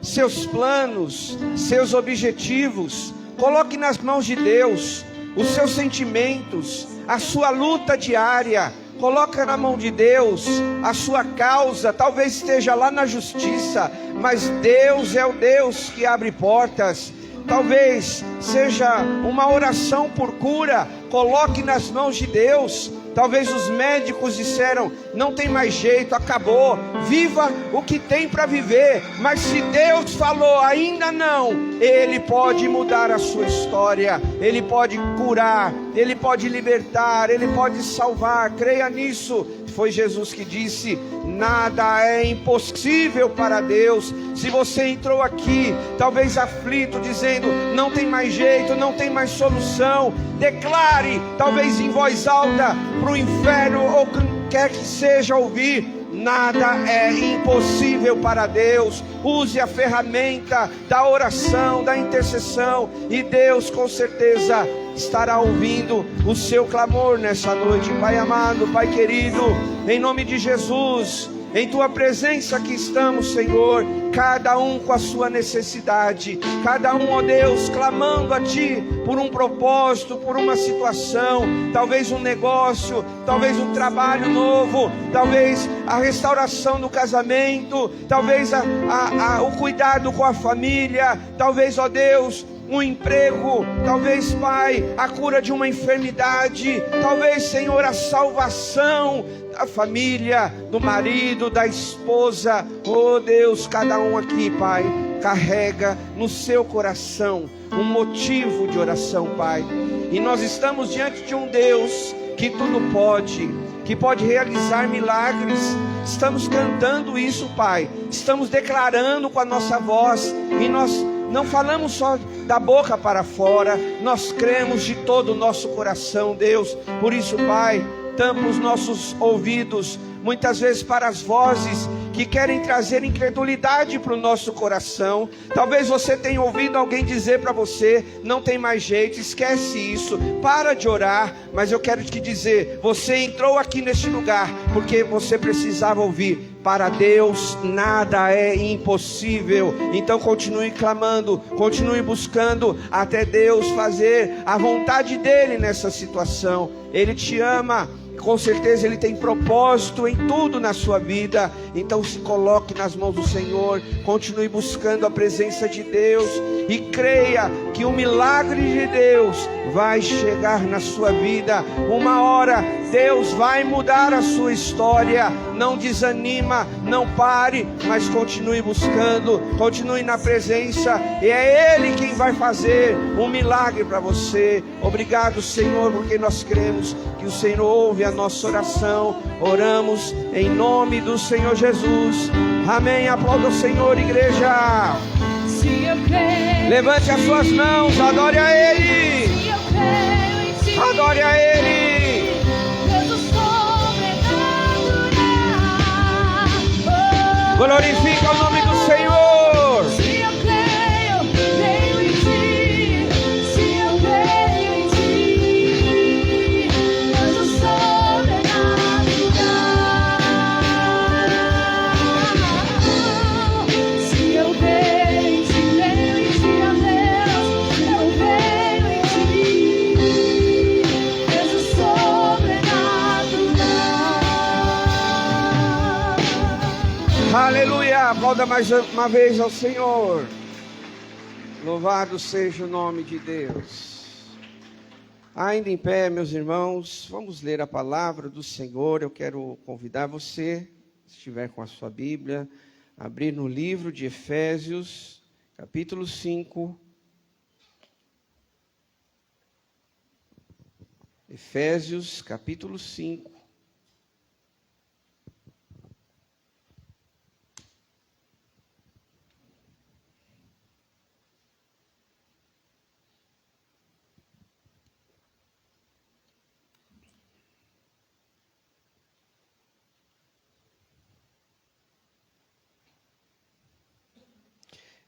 seus planos, seus objetivos. Coloque nas mãos de Deus os seus sentimentos, a sua luta diária. Coloca na mão de Deus a sua causa. Talvez esteja lá na justiça, mas Deus é o Deus que abre portas. Talvez seja uma oração por cura. Coloque nas mãos de Deus. Talvez os médicos disseram: não tem mais jeito, acabou, viva o que tem para viver. Mas se Deus falou ainda não, Ele pode mudar a sua história, Ele pode curar, Ele pode libertar, Ele pode salvar. Creia nisso. Foi Jesus que disse: nada é impossível para Deus. Se você entrou aqui, talvez aflito, dizendo: não tem mais jeito, não tem mais solução, declare, talvez em voz alta, para o inferno ou quem quer que seja ouvir: nada é impossível para Deus. Use a ferramenta da oração, da intercessão, e Deus com certeza estará ouvindo o seu clamor nessa noite. Pai amado, Pai querido, em nome de Jesus, em Tua presença aqui estamos, Senhor, cada um com a sua necessidade, cada um, ó Deus, clamando a Ti por um propósito, por uma situação, talvez um negócio, talvez um trabalho novo, talvez a restauração do casamento, talvez o cuidado com a família, talvez, ó Deus, um emprego, talvez, Pai, a cura de uma enfermidade, talvez, Senhor, a salvação da família, do marido, da esposa. Oh Deus, cada um aqui, Pai, carrega no seu coração um motivo de oração, Pai. E nós estamos diante de um Deus que tudo pode, que pode realizar milagres. Estamos cantando isso, Pai. Estamos declarando com a nossa voz. E nós não falamos só da boca para fora. Nós cremos de todo o nosso coração, Deus. Por isso, Pai, tampa os nossos ouvidos, muitas vezes para as vozes que querem trazer incredulidade para o nosso coração. Talvez você tenha ouvido alguém dizer para você: não tem mais jeito, esquece isso, para de orar. Mas eu quero te dizer, você entrou aqui neste lugar porque você precisava ouvir: para Deus nada é impossível. Então continue clamando, continue buscando até Deus fazer a vontade dele nessa situação. Ele te ama, com certeza Ele tem propósito em tudo na sua vida. Então se coloque nas mãos do Senhor, continue buscando a presença de Deus e creia que o milagre de Deus vai chegar na sua vida. Uma hora Deus vai mudar a sua história. Não desanima, não pare, mas continue buscando, continue na presença, e é Ele quem vai fazer um milagre para você. Obrigado, Senhor, porque nós cremos que o Senhor ouve a nossa oração. Oramos em nome do Senhor Jesus. Amém. Aplauda o Senhor, igreja. Se eu creio, Levante as suas mãos, adore a Ele. se eu creio em ti, Adore a Ele. Deus o sobrenatural. Glorifica o nome do Senhor. Se eu creio em ti. Se eu creio em ti, Deus o sobrenatural. Se eu creio em ti, ó Deus, eu creio em ti, Deus o sobrenatural. Aleluia. Aplauda mais uma vez ao Senhor. Louvado seja o nome de Deus. Ainda em pé, meus irmãos, vamos ler a palavra do Senhor. Eu quero convidar você, se estiver com a sua Bíblia, a abrir no livro de Efésios, capítulo 5. Efésios, capítulo 5.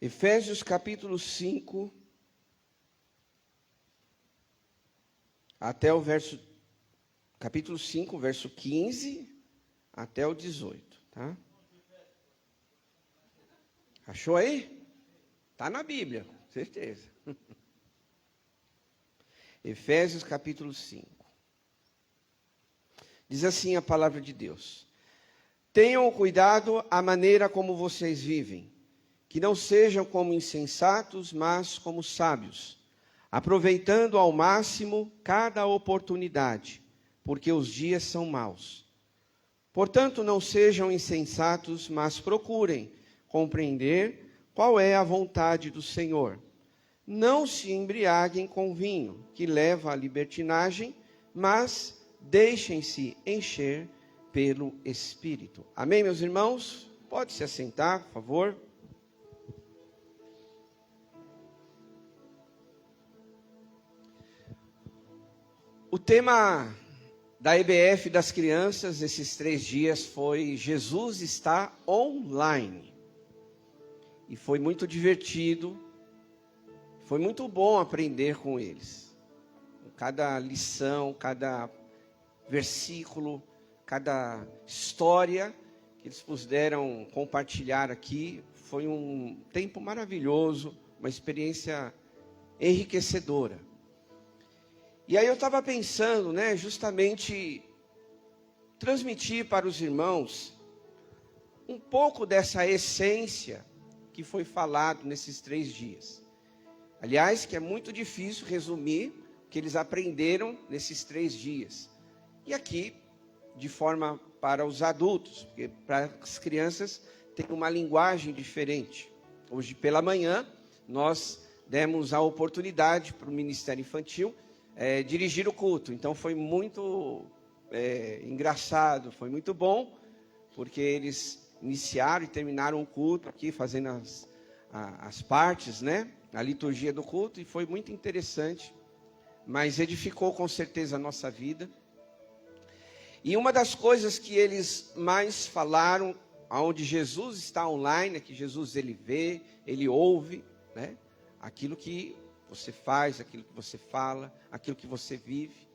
Efésios capítulo 5, até o verso, capítulo 5, verso 15, até o 18, tá? Achou aí? Tá na Bíblia, certeza. Efésios capítulo 5. Diz assim a palavra de Deus: tenham cuidado a maneira como vocês vivem, que não sejam como insensatos, mas como sábios, aproveitando ao máximo cada oportunidade, porque os dias são maus. Portanto, não sejam insensatos, mas procurem compreender qual é a vontade do Senhor. Não se embriaguem com vinho, que leva à libertinagem, mas deixem-se encher pelo Espírito. Amém, meus irmãos? Pode se assentar, por favor. O tema da EBF das crianças esses 3 dias foi Jesus está online. E foi muito divertido, foi muito bom aprender com eles. Cada lição, cada versículo, cada história que eles puderam compartilhar aqui, foi um tempo maravilhoso, uma experiência enriquecedora. E aí eu estava pensando, justamente transmitir para os irmãos um pouco dessa essência que foi falado nesses 3 dias. Aliás, que é muito difícil resumir o que eles aprenderam nesses 3 dias. E aqui, de forma para os adultos, porque para as crianças tem uma linguagem diferente. Hoje pela manhã, nós demos a oportunidade para o Ministério Infantil dirigir o culto. Então foi muito engraçado, foi muito bom, porque eles iniciaram e terminaram o culto aqui, fazendo as partes, né? A liturgia do culto, e foi muito interessante, mas edificou com certeza a nossa vida. E uma das coisas que eles mais falaram, onde Jesus está online, é que Jesus ele vê, ele ouve, né? Aquilo que você faz, aquilo que você fala, aquilo que você vive.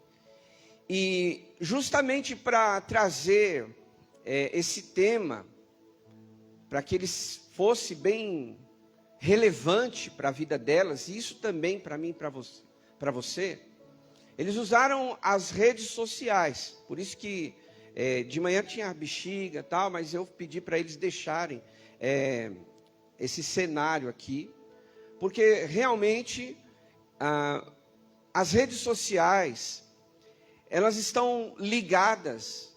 E justamente para trazer esse tema, para que ele fosse bem relevante para a vida delas, e isso também para mim e para você, eles usaram as redes sociais. Por isso que de manhã tinha bexiga e tal, mas eu pedi para eles deixarem esse cenário aqui, porque realmente as redes sociais, elas estão ligadas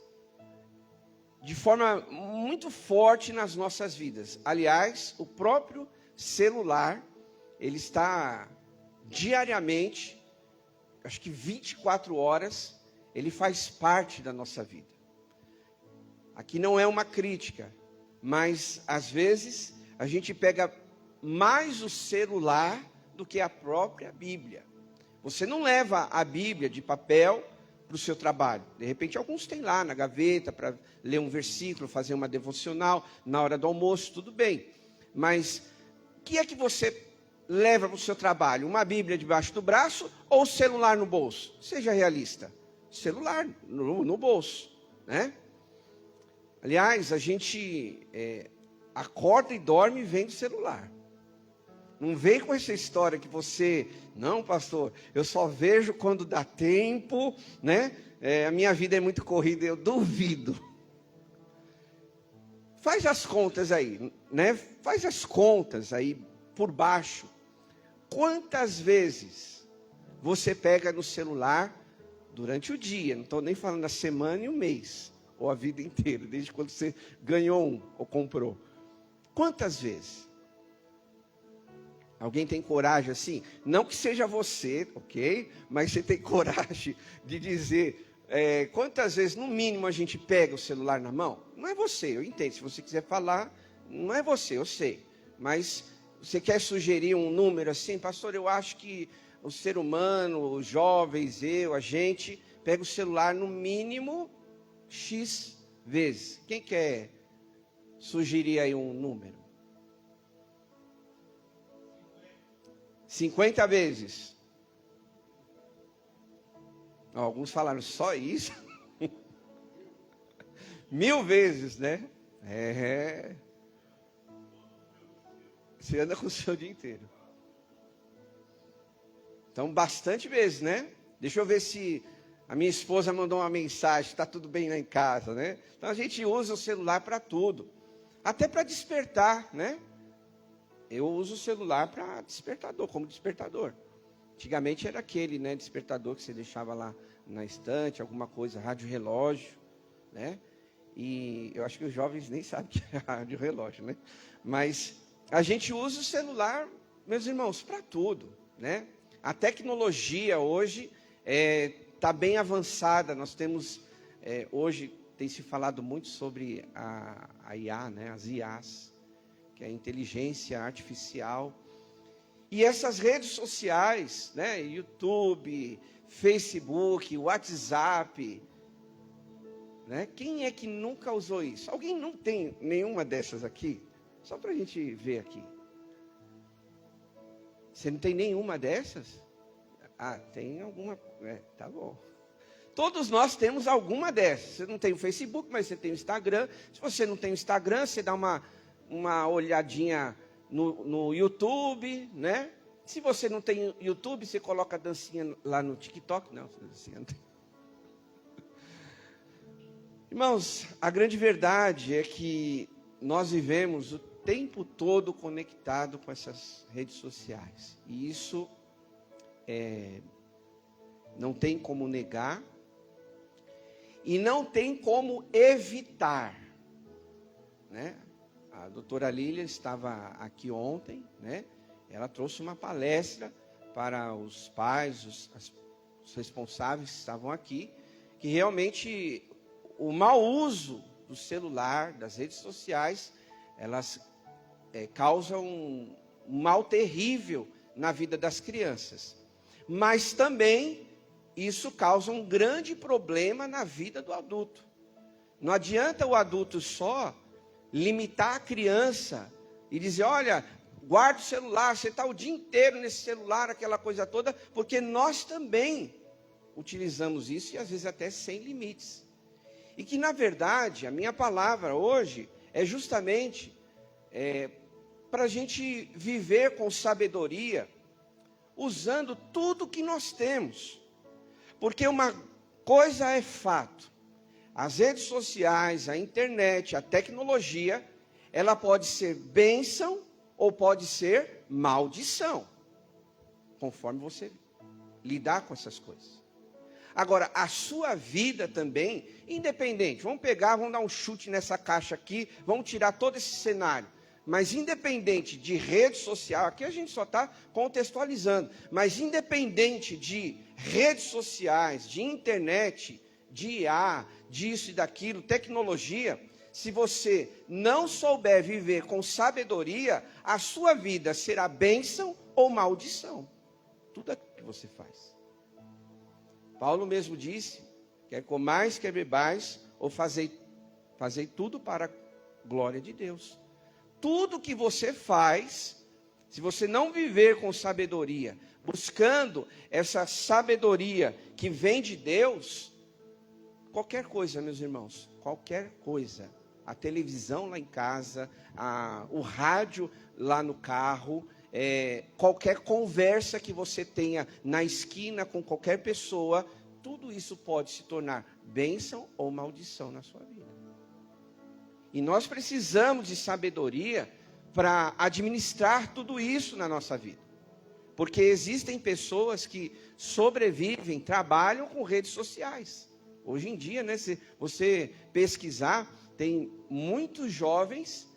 de forma muito forte nas nossas vidas. Aliás, o próprio celular, ele está diariamente, acho que 24 horas, ele faz parte da nossa vida. Aqui não é uma crítica, mas às vezes a gente pega mais o celular do que a própria Bíblia. Você não leva a Bíblia de papel para o seu trabalho. De repente alguns têm lá na gaveta para ler um versículo, fazer uma devocional na hora do almoço, tudo bem. Mas o que é que você leva para o seu trabalho? Uma Bíblia debaixo do braço ou o celular no bolso? Seja realista. Celular no bolso, né? Aliás, a gente acorda e dorme vendo celular. Não vem com essa história que você... Não, pastor, eu só vejo quando dá tempo, né? A minha vida é muito corrida, eu duvido. Faz as contas aí, né? Faz as contas aí por baixo. Quantas vezes você pega no celular durante o dia? Não estou nem falando a semana e o mês, ou a vida inteira, desde quando você ganhou um ou comprou. Quantas vezes? Alguém tem coragem assim? Não que seja você, ok? Mas você tem coragem de dizer quantas vezes, no mínimo, a gente pega o celular na mão? Não é você, eu entendo. Se você quiser falar, não é você, eu sei. Mas você quer sugerir um número assim? Pastor, eu acho que o ser humano, os jovens, a gente, pega o celular no mínimo X vezes. Quem quer sugerir aí um número? 50 vezes. Alguns falaram só isso. 1000 vezes, né? Você anda com o seu dia inteiro. Então, bastante vezes, né? Deixa eu ver se a minha esposa mandou uma mensagem, está tudo bem lá em casa, né? Então, a gente usa o celular para tudo. Até para despertar, né? Eu uso o celular para despertador, como despertador. Antigamente era aquele, né, despertador que você deixava lá na estante, alguma coisa, rádio relógio, né? E eu acho que os jovens nem sabem o que é rádio relógio, né? Mas a gente usa o celular, meus irmãos, para tudo, né? A tecnologia hoje está bem avançada. Nós temos, hoje tem se falado muito sobre a IA, né? As IAs. Que é a inteligência artificial, e essas redes sociais, né, YouTube, Facebook, WhatsApp, né, quem é que nunca usou isso? Alguém não tem nenhuma dessas aqui? Só para a gente ver aqui. Você não tem nenhuma dessas? Ah, tem alguma, tá bom. Todos nós temos alguma dessas. Você não tem o Facebook, mas você tem o Instagram. Se você não tem o Instagram, você dá uma olhadinha no YouTube, né? Se você não tem YouTube, você coloca a dancinha lá no TikTok. Não, dancinha não tem. Irmãos, a grande verdade é que nós vivemos tempo todo conectado com essas redes sociais. E isso não tem como negar e não tem como evitar, né? A doutora Lília estava aqui ontem, né? Ela trouxe uma palestra para os pais, os responsáveis que estavam aqui, que realmente o mau uso do celular, das redes sociais, elas causam um mal terrível na vida das crianças. Mas também isso causa um grande problema na vida do adulto. Não adianta o adulto só limitar a criança e dizer, olha, guarda o celular, você está o dia inteiro nesse celular, aquela coisa toda, porque nós também utilizamos isso e às vezes até sem limites. E que na verdade, a minha palavra hoje é justamente para a gente viver com sabedoria, usando tudo que nós temos. Porque uma coisa é fato, as redes sociais, a internet, a tecnologia, ela pode ser bênção ou pode ser maldição, conforme você lidar com essas coisas. Agora, a sua vida também, independente, vamos dar um chute nessa caixa aqui, vamos tirar todo esse cenário. Mas independente de rede social, aqui a gente só está contextualizando, mas independente de redes sociais, de internet, de IA, disso e daquilo, tecnologia, se você não souber viver com sabedoria, a sua vida será bênção ou maldição. Tudo aquilo que você faz. Paulo mesmo disse, quer comais, quer bebais, ou fazei tudo para a glória de Deus. Tudo que você faz, se você não viver com sabedoria, buscando essa sabedoria que vem de Deus, qualquer coisa, meus irmãos, qualquer coisa, a televisão lá em casa, o rádio lá no carro, qualquer conversa que você tenha na esquina com qualquer pessoa, tudo isso pode se tornar bênção ou maldição na sua vida. E nós precisamos de sabedoria para administrar tudo isso na nossa vida. Porque existem pessoas que sobrevivem, trabalham com redes sociais. Hoje em dia, né, se você pesquisar, tem muitos jovens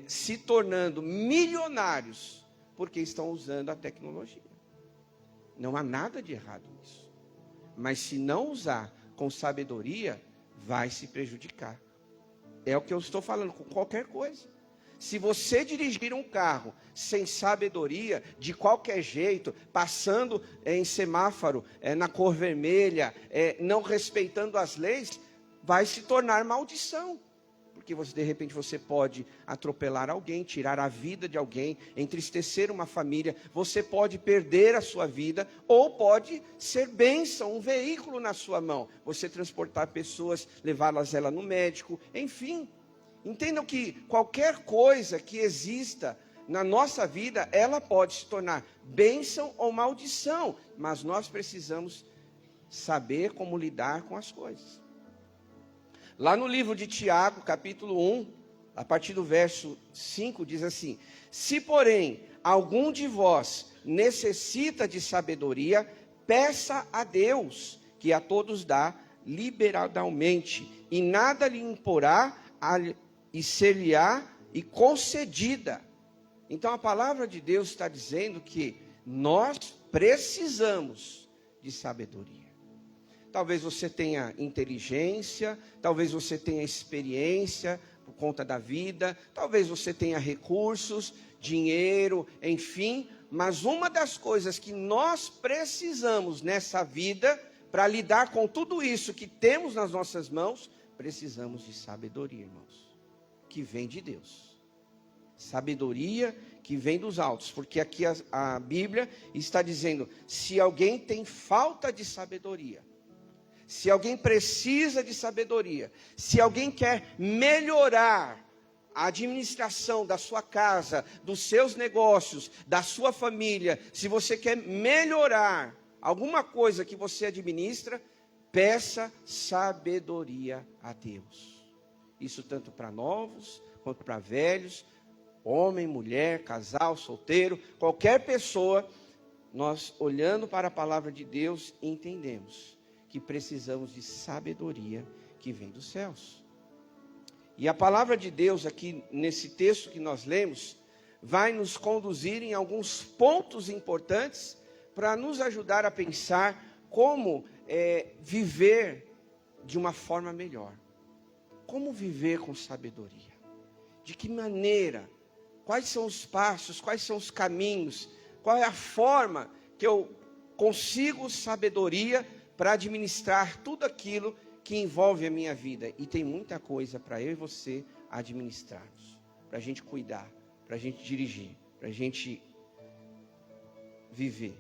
se tornando milionários porque estão usando a tecnologia. Não há nada de errado nisso. Mas se não usar com sabedoria, vai se prejudicar. É o que eu estou falando com qualquer coisa. Se você dirigir um carro sem sabedoria, de qualquer jeito, passando em semáforo, na cor vermelha, não respeitando as leis, vai se tornar maldição. Porque de repente você pode atropelar alguém, tirar a vida de alguém, entristecer uma família, você pode perder a sua vida, ou pode ser bênção, um veículo na sua mão. Você transportar pessoas, levá-las no médico, enfim. Entendam que qualquer coisa que exista na nossa vida, ela pode se tornar bênção ou maldição, mas nós precisamos saber como lidar com as coisas. Lá no livro de Tiago, capítulo 1, a partir do verso 5, diz assim: se porém algum de vós necessita de sabedoria, peça a Deus, que a todos dá liberalmente, e nada lhe imporá, e ser-lhe-á e concedida. Então a palavra de Deus está dizendo que nós precisamos de sabedoria. Talvez você tenha inteligência, talvez você tenha experiência por conta da vida, talvez você tenha recursos, dinheiro, enfim, mas uma das coisas que nós precisamos nessa vida, para lidar com tudo isso que temos nas nossas mãos, precisamos de sabedoria, irmãos, que vem de Deus. Sabedoria que vem dos altos, porque aqui a Bíblia está dizendo, se alguém tem falta de sabedoria, se alguém precisa de sabedoria, se alguém quer melhorar a administração da sua casa, dos seus negócios, da sua família, se você quer melhorar alguma coisa que você administra, peça sabedoria a Deus. Isso tanto para novos quanto para velhos, Homem, mulher, casal, solteiro, qualquer pessoa, nós olhando para a palavra de Deus, entendemos que precisamos de sabedoria que vem dos céus. E a palavra de Deus aqui, nesse texto que nós lemos, vai nos conduzir em alguns pontos importantes para nos ajudar a pensar como viver de uma forma melhor. Como viver com sabedoria? De que maneira? Quais são os passos? Quais são os caminhos? Qual é a forma que eu consigo sabedoria para administrar tudo aquilo que envolve a minha vida? E tem muita coisa para eu e você administrarmos, para a gente cuidar, para a gente dirigir, para a gente viver.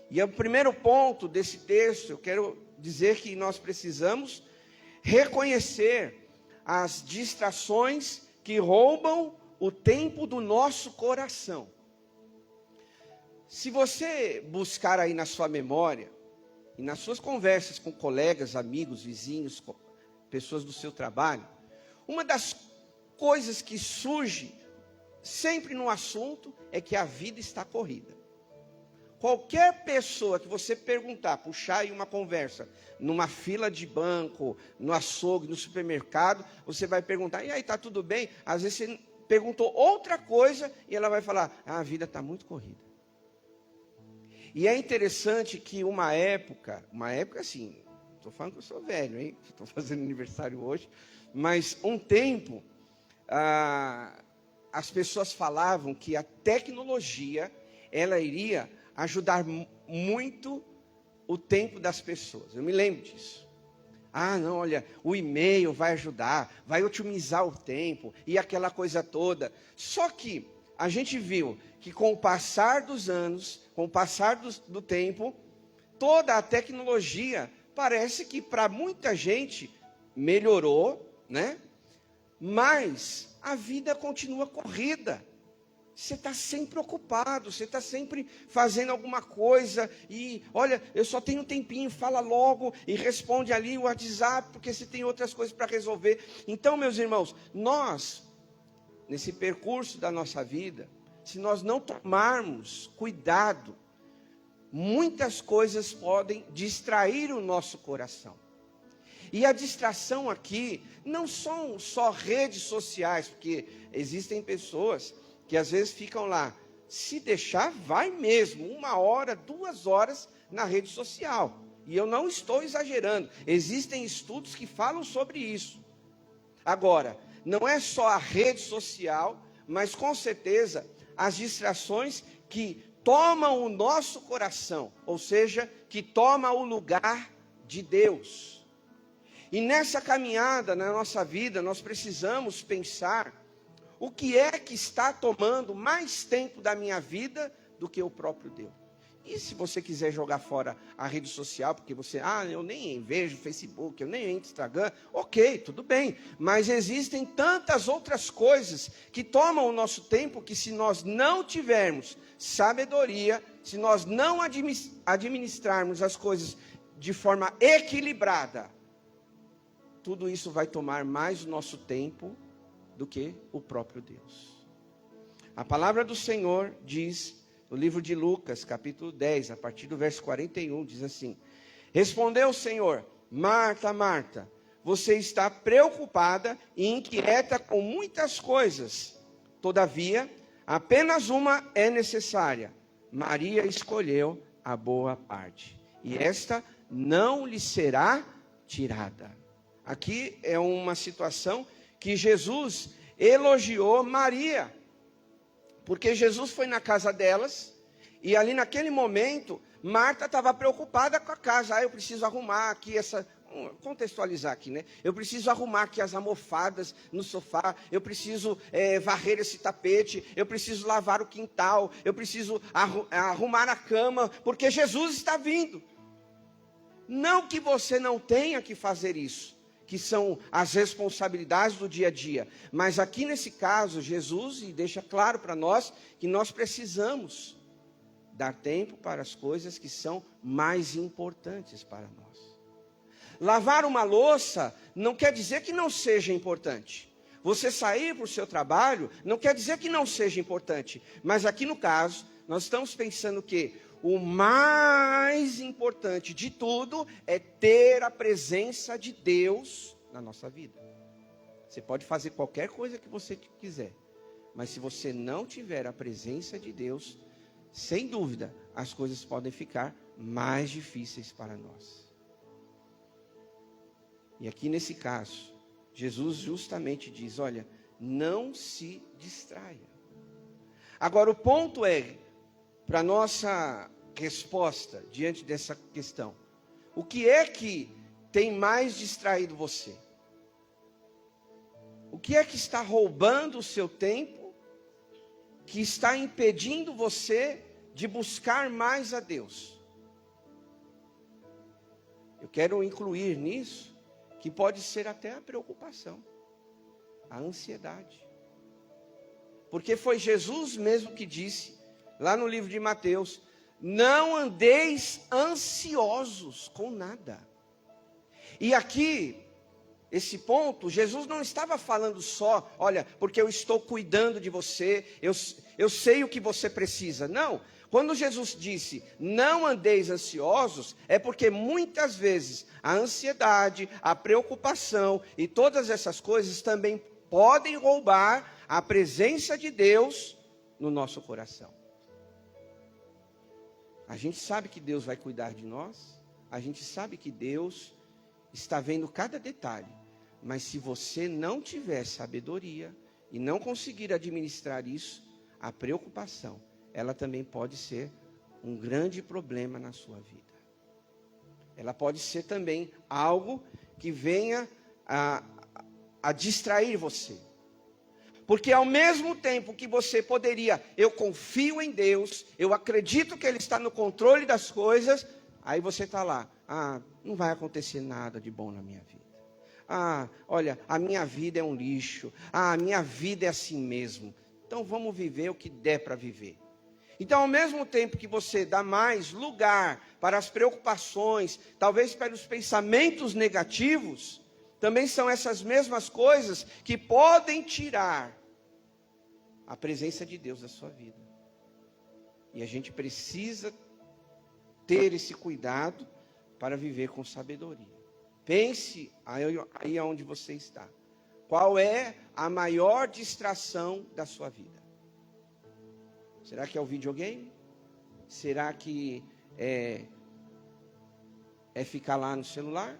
E o primeiro ponto desse texto, eu quero dizer que nós precisamos reconhecer as distrações que roubam o tempo do nosso coração. Se você buscar aí na sua memória, e nas suas conversas com colegas, amigos, vizinhos, pessoas do seu trabalho, uma das coisas que surge sempre no assunto é que a vida está corrida. Qualquer pessoa que você perguntar, puxar aí uma conversa, numa fila de banco, no açougue, no supermercado, você vai perguntar, e aí, está tudo bem? Às vezes você perguntou outra coisa e ela vai falar, a vida está muito corrida. E é interessante que uma época assim, estou falando que eu sou velho, hein? Estou fazendo aniversário hoje, mas um tempo, as pessoas falavam que a tecnologia, ela iria ajudar muito o tempo das pessoas. Eu me lembro disso. Não, olha, o e-mail vai ajudar, vai otimizar o tempo e aquela coisa toda. Só que a gente viu que com o passar dos anos, com o passar do tempo, toda a tecnologia parece que para muita gente melhorou, né? Mas a vida continua corrida. Você está sempre ocupado, você está sempre fazendo alguma coisa e, olha, eu só tenho um tempinho, fala logo e responde ali o WhatsApp, porque você tem outras coisas para resolver. Então, meus irmãos, nós, nesse percurso da nossa vida, se nós não tomarmos cuidado, muitas coisas podem distrair o nosso coração. E a distração aqui não são só redes sociais, porque existem pessoas que às vezes ficam lá, se deixar, vai mesmo, 1 hora, 2 horas na rede social. E eu não estou exagerando, existem estudos que falam sobre isso. Agora, não é só a rede social, mas com certeza as distrações que tomam o nosso coração, ou seja, que tomam o lugar de Deus. E nessa caminhada, na nossa vida, nós precisamos pensar o que é que está tomando mais tempo da minha vida do que o próprio Deus. E se você quiser jogar fora a rede social, porque você, eu nem vejo Facebook, eu nem entro no Instagram, ok, tudo bem. Mas existem tantas outras coisas que tomam o nosso tempo, que se nós não tivermos sabedoria, se nós não administrarmos as coisas de forma equilibrada, tudo isso vai tomar mais o nosso tempo do que o próprio Deus. A palavra do Senhor diz, no livro de Lucas, capítulo 10, a partir do verso 41, diz assim: respondeu o Senhor, Marta, Marta, você está preocupada e inquieta com muitas coisas. Todavia, apenas uma é necessária. Maria escolheu a boa parte, e esta não lhe será tirada. Aqui é uma situação que Jesus elogiou Maria, porque Jesus foi na casa delas, e ali naquele momento, Marta estava preocupada com a casa. Eu preciso arrumar aqui contextualizar aqui, né? Eu preciso arrumar aqui as almofadas no sofá, eu preciso varrer esse tapete, eu preciso lavar o quintal, eu preciso arrumar a cama, porque Jesus está vindo. Não que você não tenha que fazer isso, que são as responsabilidades do dia a dia. Mas aqui nesse caso, Jesus deixa claro para nós que nós precisamos dar tempo para as coisas que são mais importantes para nós. Lavar uma louça não quer dizer que não seja importante. você sair para o seu trabalho não quer dizer que não seja importante. Mas aqui no caso, nós estamos pensando que o mais importante de tudo é ter a presença de Deus na nossa vida. Você pode fazer qualquer coisa que você quiser, mas se você não tiver a presença de Deus, sem dúvida, as coisas podem ficar mais difíceis para nós. E aqui nesse caso, Jesus justamente diz, olha, não se distraia. Agora o ponto é, para nossa resposta diante dessa questão, o que é que tem mais distraído você? O que é que está roubando o seu tempo, que está impedindo você de buscar mais a Deus? Eu quero incluir nisso, que pode ser até a preocupação, a ansiedade. Porque foi Jesus mesmo que disse, lá no livro de Mateus, não andeis ansiosos com nada. E aqui, esse ponto, Jesus não estava falando só, olha, porque eu estou cuidando de você, eu sei o que você precisa. Não, quando Jesus disse, não andeis ansiosos, é porque muitas vezes a ansiedade, a preocupação e todas essas coisas também podem roubar a presença de Deus no nosso coração. A gente sabe que Deus vai cuidar de nós, a gente sabe que Deus está vendo cada detalhe, mas se você não tiver sabedoria e não conseguir administrar isso, a preocupação, ela também pode ser um grande problema na sua vida. Ela pode ser também algo que venha a distrair você. Porque ao mesmo tempo que você poderia, eu confio em Deus, eu acredito que Ele está no controle das coisas, aí você está lá, não vai acontecer nada de bom na minha vida. Olha, a minha vida é um lixo, a minha vida é assim mesmo. Então vamos viver o que der para viver. Então, ao mesmo tempo que você dá mais lugar para as preocupações, talvez para os pensamentos negativos, também são essas mesmas coisas que podem tirar a presença de Deus da sua vida. E a gente precisa ter esse cuidado para viver com sabedoria. Pense aí onde você está. Qual é a maior distração da sua vida? Será que é o videogame? Será que é ficar lá no celular?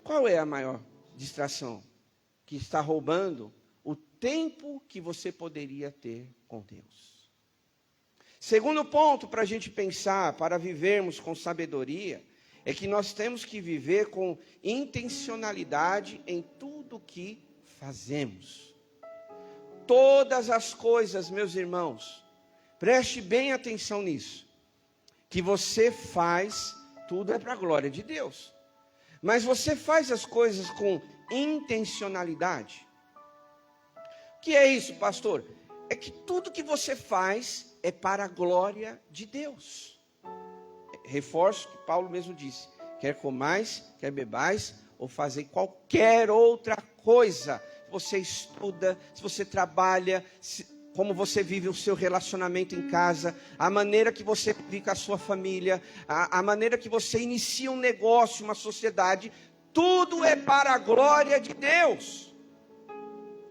Qual é a maior distração que está roubando o tempo que você poderia ter com Deus? Segundo ponto para a gente pensar, para vivermos com sabedoria, é que nós temos que viver com intencionalidade em tudo que fazemos. Todas as coisas, meus irmãos, preste bem atenção nisso, que você faz, tudo é para a glória de Deus. Mas você faz as coisas com intencionalidade. O que é isso, pastor? É que tudo que você faz é para a glória de Deus. Reforço o que Paulo mesmo disse, quer comais, quer bebais, ou fazer qualquer outra coisa. Você estuda, se você trabalha, como você vive o seu relacionamento em casa, a maneira que você vive com a sua família, a maneira que você inicia um negócio, uma sociedade, tudo é para a glória de Deus.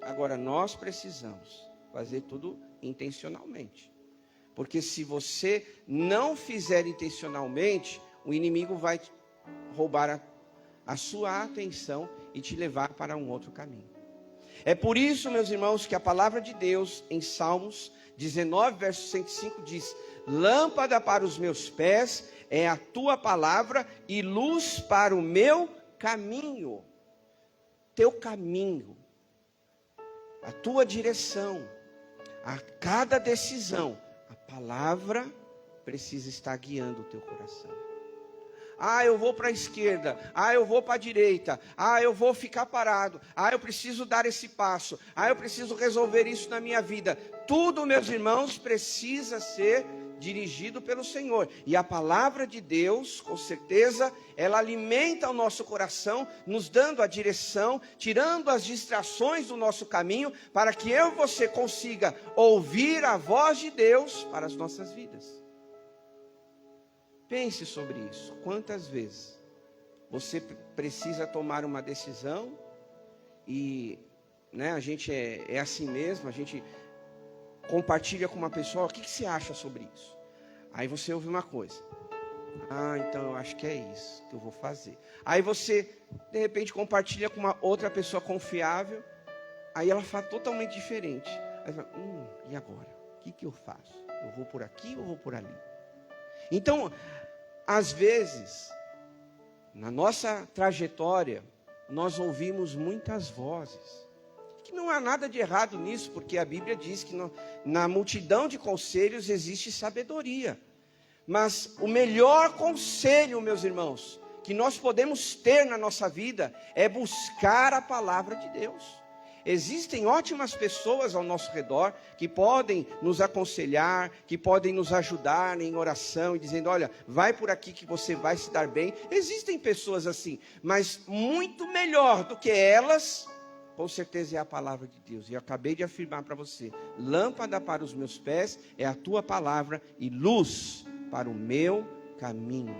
Agora, nós precisamos fazer tudo intencionalmente. Porque se você não fizer intencionalmente, o inimigo vai roubar a sua atenção e te levar para um outro caminho. É por isso, meus irmãos, que a palavra de Deus, em Salmos 19, verso 105, diz: lâmpada para os meus pés é a tua palavra e luz para o meu caminho. Teu caminho, a tua direção, a cada decisão, a palavra precisa estar guiando o teu coração. Eu vou para a esquerda, eu vou para a direita, eu vou ficar parado, eu preciso dar esse passo, eu preciso resolver isso na minha vida. Tudo, meus irmãos, precisa ser dirigido pelo Senhor. E a palavra de Deus, com certeza, ela alimenta o nosso coração, nos dando a direção, tirando as distrações do nosso caminho, para que eu e você consiga ouvir a voz de Deus para as nossas vidas. Pense sobre isso. Quantas vezes você precisa tomar uma decisão e, né, a gente é assim mesmo, a gente compartilha com uma pessoa, o que você acha sobre isso? Aí você ouve uma coisa. Ah, então eu acho que é isso que eu vou fazer. Aí você, de repente, compartilha com uma outra pessoa confiável, aí ela fala totalmente diferente. Aí você fala, e agora? O que eu faço? Eu vou por aqui ou vou por ali? Então, às vezes, na nossa trajetória, nós ouvimos muitas vozes. Que não há nada de errado nisso, porque a Bíblia diz que na multidão de conselhos existe sabedoria. Mas o melhor conselho, meus irmãos, que nós podemos ter na nossa vida é buscar a palavra de Deus. Existem ótimas pessoas ao nosso redor que podem nos aconselhar, que podem nos ajudar em oração e dizendo, olha, vai por aqui que você vai se dar bem. Existem pessoas assim, mas muito melhor do que elas, com certeza é a palavra de Deus. E eu acabei de afirmar para você, lâmpada para os meus pés é a tua palavra e luz para o meu caminho.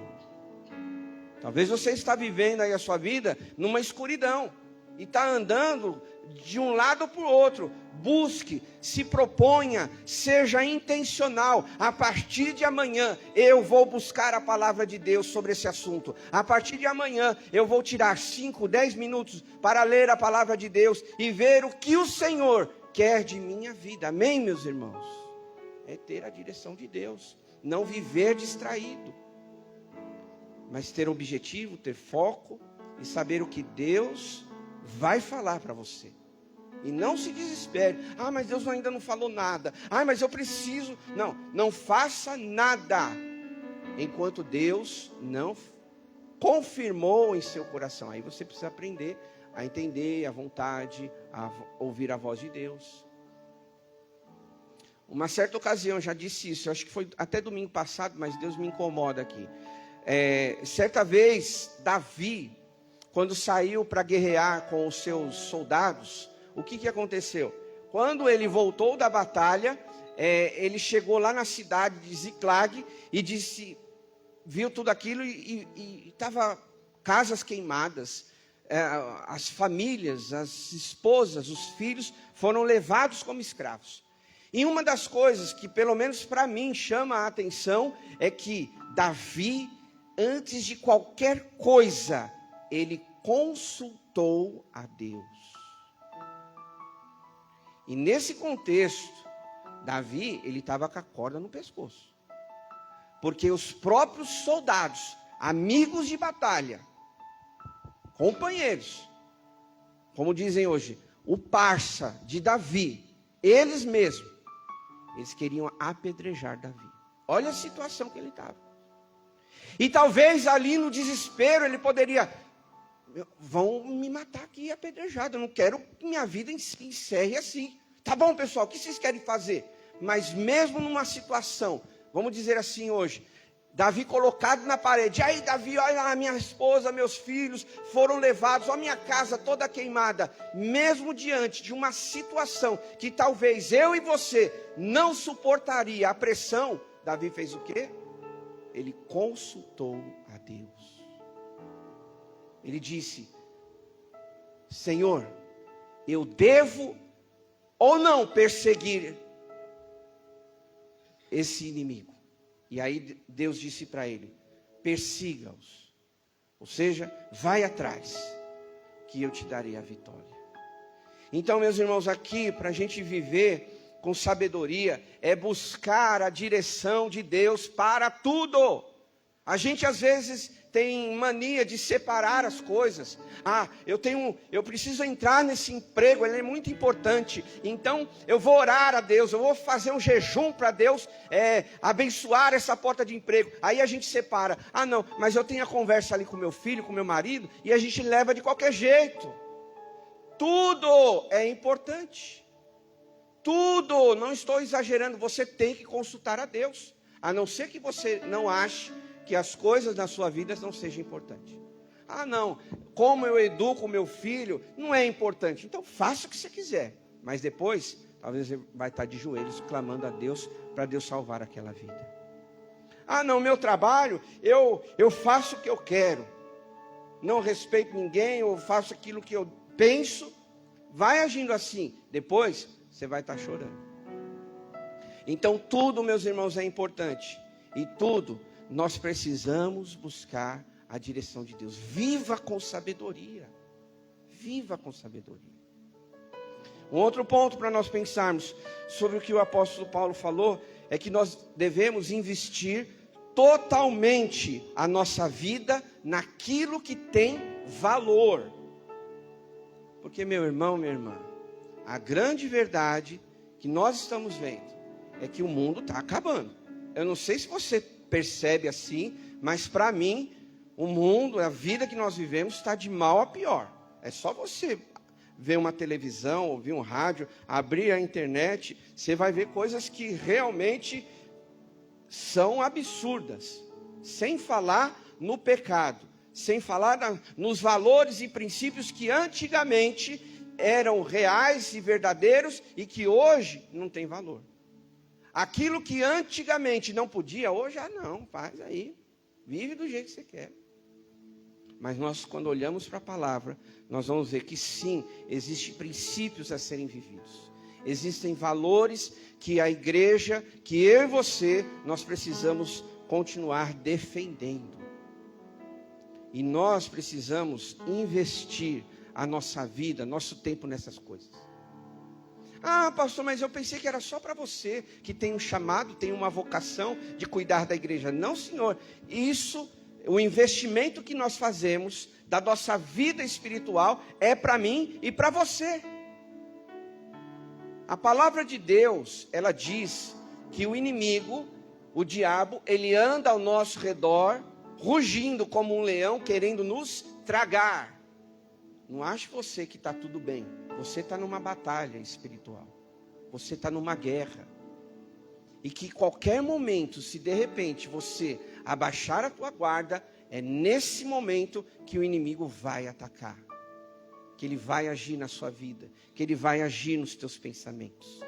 Talvez você está vivendo aí a sua vida numa escuridão e está andando de um lado para o outro. Busque, se proponha, seja intencional. A partir de amanhã eu vou buscar a palavra de Deus sobre esse assunto. A partir de amanhã eu vou tirar 5, 10 minutos para ler a palavra de Deus e ver o que o Senhor quer de minha vida. Amém, meus irmãos? É ter a direção de Deus, não viver distraído, mas ter objetivo, ter foco e saber o que Deus vai falar para você. E não se desespere. Ah, mas Deus ainda não falou nada. Ah, mas eu preciso. Não faça nada enquanto Deus não confirmou em seu coração. Aí você precisa aprender a entender a vontade, a ouvir a voz de Deus. Uma certa ocasião, eu já disse isso, eu acho que foi até domingo passado, mas Deus me incomoda aqui. Certa vez, Davi, quando saiu para guerrear com os seus soldados, o que aconteceu? Quando ele voltou da batalha, ele chegou lá na cidade de Ziclag e viu tudo aquilo e estava casas queimadas, as famílias, as esposas, os filhos foram levados como escravos. E uma das coisas que pelo menos para mim chama a atenção é que Davi, antes de qualquer coisa, ele consultou a Deus. E nesse contexto, Davi, ele estava com a corda no pescoço. Porque os próprios soldados, amigos de batalha, companheiros, como dizem hoje, o parça de Davi, eles mesmos, eles queriam apedrejar Davi. Olha a situação que ele estava. E talvez ali no desespero ele poderia, vão me matar aqui apedrejado, eu não quero que minha vida encerre assim. Tá bom, pessoal, o que vocês querem fazer? Mas mesmo numa situação, vamos dizer assim hoje, Davi colocado na parede, aí Davi, olha a minha esposa, meus filhos foram levados, olha a minha casa toda queimada. Mesmo diante de uma situação que talvez eu e você não suportaria a pressão, Davi fez o quê? Ele consultou a Deus. Ele disse, Senhor, eu devo ou não perseguir esse inimigo? E aí Deus disse para ele, persiga-os. Ou seja, vai atrás, que eu te darei a vitória. Então, meus irmãos, aqui, para a gente viver com sabedoria, é buscar a direção de Deus para tudo. A gente às vezes tem mania de separar as coisas. Ah, eu preciso entrar nesse emprego, ele é muito importante. Então eu vou orar a Deus, eu vou fazer um jejum para Deus abençoar essa porta de emprego. Aí a gente separa. Ah, não, mas eu tenho a conversa ali com meu filho, com meu marido, e a gente leva de qualquer jeito. Tudo é importante. Tudo, não estou exagerando, você tem que consultar a Deus. A não ser que você não ache que as coisas na sua vida não sejam importantes. Ah, não, como eu educo o meu filho não é importante. Então faça o que você quiser. Mas depois, talvez você vai estar de joelhos clamando a Deus para Deus salvar aquela vida. Ah, não, meu trabalho, eu faço o que eu quero. Não respeito ninguém, eu faço aquilo que eu penso. Vai agindo assim. Depois, você vai estar chorando. Então, tudo, meus irmãos, é importante. E tudo, nós precisamos buscar a direção de Deus. Viva com sabedoria. Viva com sabedoria. Um outro ponto para nós pensarmos sobre o que o apóstolo Paulo falou é que nós devemos investir totalmente a nossa vida naquilo que tem valor. Porque, meu irmão, minha irmã, a grande verdade que nós estamos vendo é que o mundo está acabando. Eu não sei se você percebe assim, mas para mim, o mundo, a vida que nós vivemos está de mal a pior. É só você ver uma televisão, ouvir um rádio, abrir a internet, você vai ver coisas que realmente são absurdas. Sem falar no pecado, sem falar nos valores e princípios que antigamente eram reais e verdadeiros e que hoje não tem valor. Aquilo que antigamente não podia, hoje, não, faz aí, vive do jeito que você quer. Mas nós, quando olhamos para a palavra, nós vamos ver que sim, existem princípios a serem vividos. Existem valores que a igreja, que eu e você, nós precisamos continuar defendendo. E nós precisamos investir a nossa vida, nosso tempo nessas coisas. Ah, pastor, mas eu pensei que era só para você, que tem um chamado, tem uma vocação de cuidar da igreja. Não, senhor, isso, o investimento que nós fazemos da nossa vida espiritual é para mim e para você. A palavra de Deus, ela diz que o inimigo, o diabo, ele anda ao nosso redor, rugindo como um leão, querendo nos tragar. Não ache você que está tudo bem. Você está numa batalha espiritual. Você está numa guerra. E que qualquer momento, se de repente você abaixar a tua guarda, é nesse momento que o inimigo vai atacar. Que ele vai agir na sua vida. Que ele vai agir nos teus pensamentos.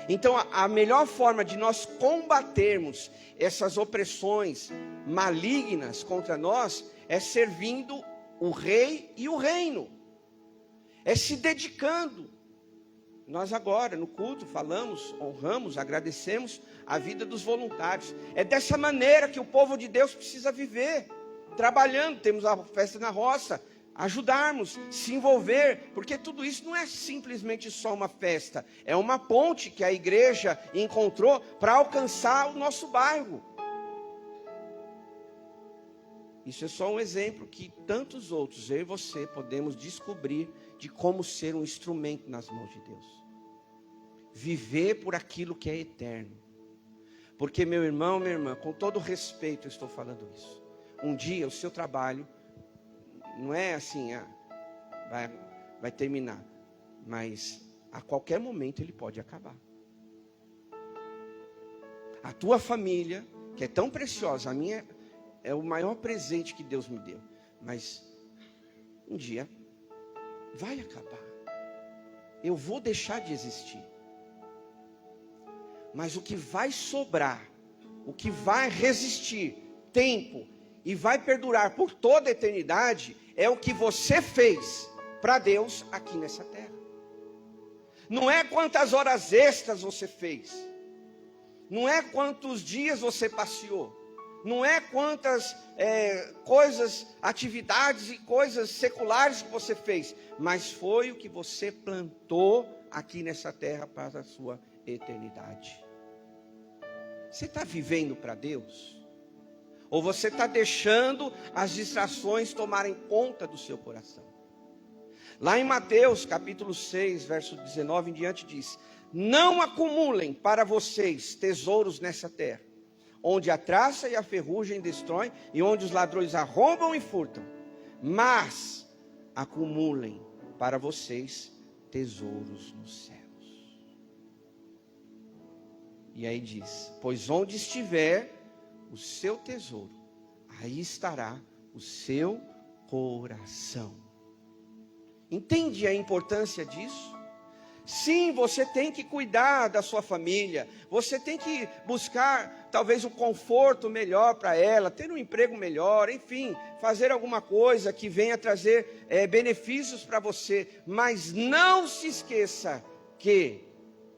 Então a melhor forma de nós combatermos essas opressões malignas contra nós é servindo o rei e o reino. É se dedicando. Nós agora no culto falamos, honramos, agradecemos a vida dos voluntários. É dessa maneira que o povo de Deus precisa viver. Trabalhando, temos a festa na roça, ajudarmos, se envolver, porque tudo isso não é simplesmente só uma festa, é uma ponte que a igreja encontrou para alcançar o nosso bairro. Isso é só um exemplo que tantos outros, eu e você, podemos descobrir de como ser um instrumento nas mãos de Deus. Viver por aquilo que é eterno. Porque, meu irmão, minha irmã, com todo respeito eu estou falando isso. Um dia o seu trabalho não é assim, vai terminar, mas a qualquer momento ele pode acabar. A tua família, que é tão preciosa, a minha é o maior presente que Deus me deu, mas um dia vai acabar. Eu vou deixar de existir. Mas o que vai sobrar, o que vai resistir tempo e vai perdurar por toda a eternidade, é o que você fez para Deus aqui nessa terra. Não é quantas horas extras você fez. Não é quantos dias você passeou. Não é quantas coisas, atividades e coisas seculares que você fez. Mas foi o que você plantou aqui nessa terra para a sua eternidade. Você está vivendo para Deus? Ou você está deixando as distrações tomarem conta do seu coração? Lá em Mateus capítulo 6, verso 19 em diante diz: não acumulem para vocês tesouros nessa terra, onde a traça e a ferrugem destroem, e onde os ladrões arrombam e furtam. Mas acumulem para vocês tesouros nos céus. E aí diz: pois onde estiver o seu tesouro, aí estará o seu coração. Entende a importância disso? Sim, você tem que cuidar da sua família, você tem que buscar talvez um conforto melhor para ela, ter um emprego melhor, enfim, fazer alguma coisa que venha trazer benefícios para você, mas não se esqueça que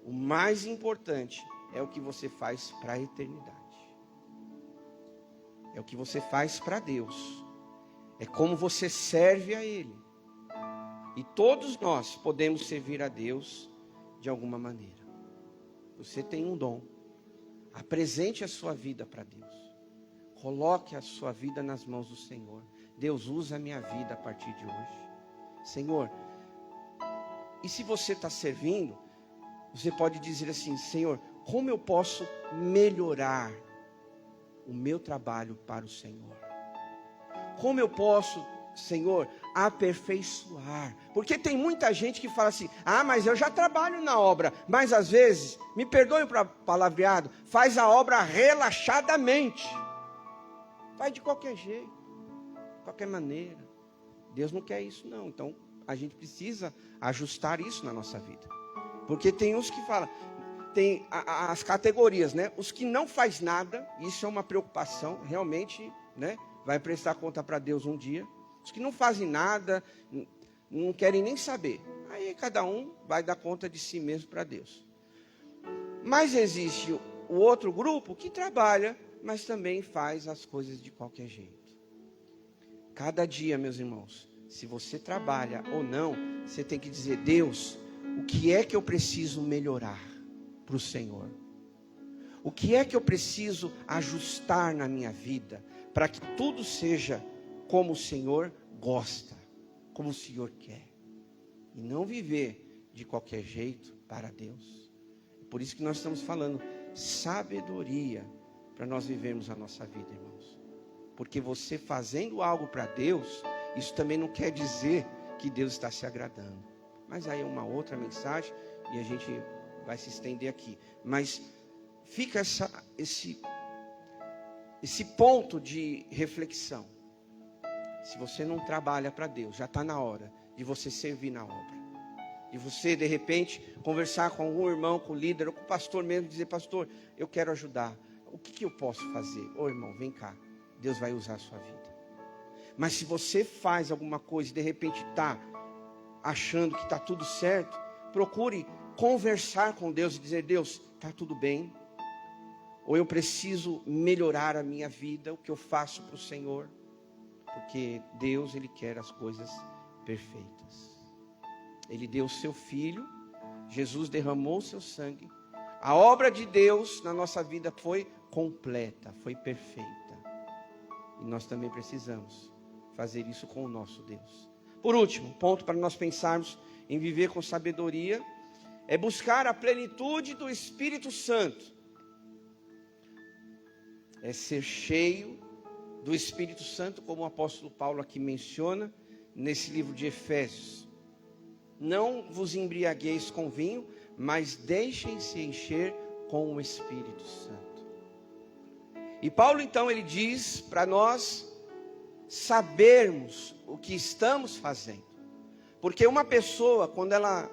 o mais importante é o que você faz para a eternidade, é o que você faz para Deus, é como você serve a Ele. E todos nós podemos servir a Deus de alguma maneira. Você tem um dom. Apresente a sua vida para Deus. Coloque a sua vida nas mãos do Senhor. Deus, usa a minha vida a partir de hoje. Senhor, e se você está servindo, você pode dizer assim: Senhor, como eu posso melhorar o meu trabalho para o Senhor? Como eu posso, Senhor, aperfeiçoar? Porque tem muita gente que fala assim: ah, mas eu já trabalho na obra. Mas às vezes, me perdoe para palavreado, faz a obra relaxadamente, faz de qualquer jeito, de qualquer maneira. Deus não quer isso não. Então a gente precisa ajustar isso na nossa vida. Porque tem uns que falam, tem as categorias, né? Os que não faz nada, isso é uma preocupação, realmente, né? Vai prestar conta para Deus um dia. Os que não fazem nada, não querem nem saber. Aí cada um vai dar conta de si mesmo para Deus. Mas existe o outro grupo que trabalha, mas também faz as coisas de qualquer jeito. Cada dia, meus irmãos, se você trabalha ou não, você tem que dizer: Deus, o que é que eu preciso melhorar para o Senhor? O que é que eu preciso ajustar na minha vida para que tudo seja como o Senhor gosta, como o Senhor quer, e não viver de qualquer jeito para Deus? Por isso que nós estamos falando sabedoria para nós vivermos a nossa vida, irmãos. Porque você fazendo algo para Deus, isso também não quer dizer que Deus está se agradando. Mas aí é uma outra mensagem e a gente vai se estender aqui. Mas fica esse ponto de reflexão. Se você não trabalha para Deus, já está na hora de você servir na obra. De você, de repente, conversar com algum irmão, com o líder, ou com o pastor mesmo, dizer: pastor, eu quero ajudar. O que eu posso fazer? Ô irmão, vem cá. Deus vai usar a sua vida. Mas se você faz alguma coisa e de repente está achando que está tudo certo, procure conversar com Deus e dizer: Deus, está tudo bem? Ou eu preciso melhorar a minha vida, o que eu faço para o Senhor? Porque Deus, Ele quer as coisas perfeitas. Ele deu o seu Filho, Jesus derramou o seu sangue. A obra de Deus na nossa vida foi completa, foi perfeita. E nós também precisamos fazer isso com o nosso Deus. Por último, ponto para nós pensarmos em viver com sabedoria, é buscar a plenitude do Espírito Santo. É ser cheio do Espírito Santo, como o apóstolo Paulo aqui menciona, nesse livro de Efésios. Não vos embriagueis com vinho, mas deixem-se encher com o Espírito Santo. E Paulo então ele diz para nós sabermos o que estamos fazendo. Porque uma pessoa, quando ela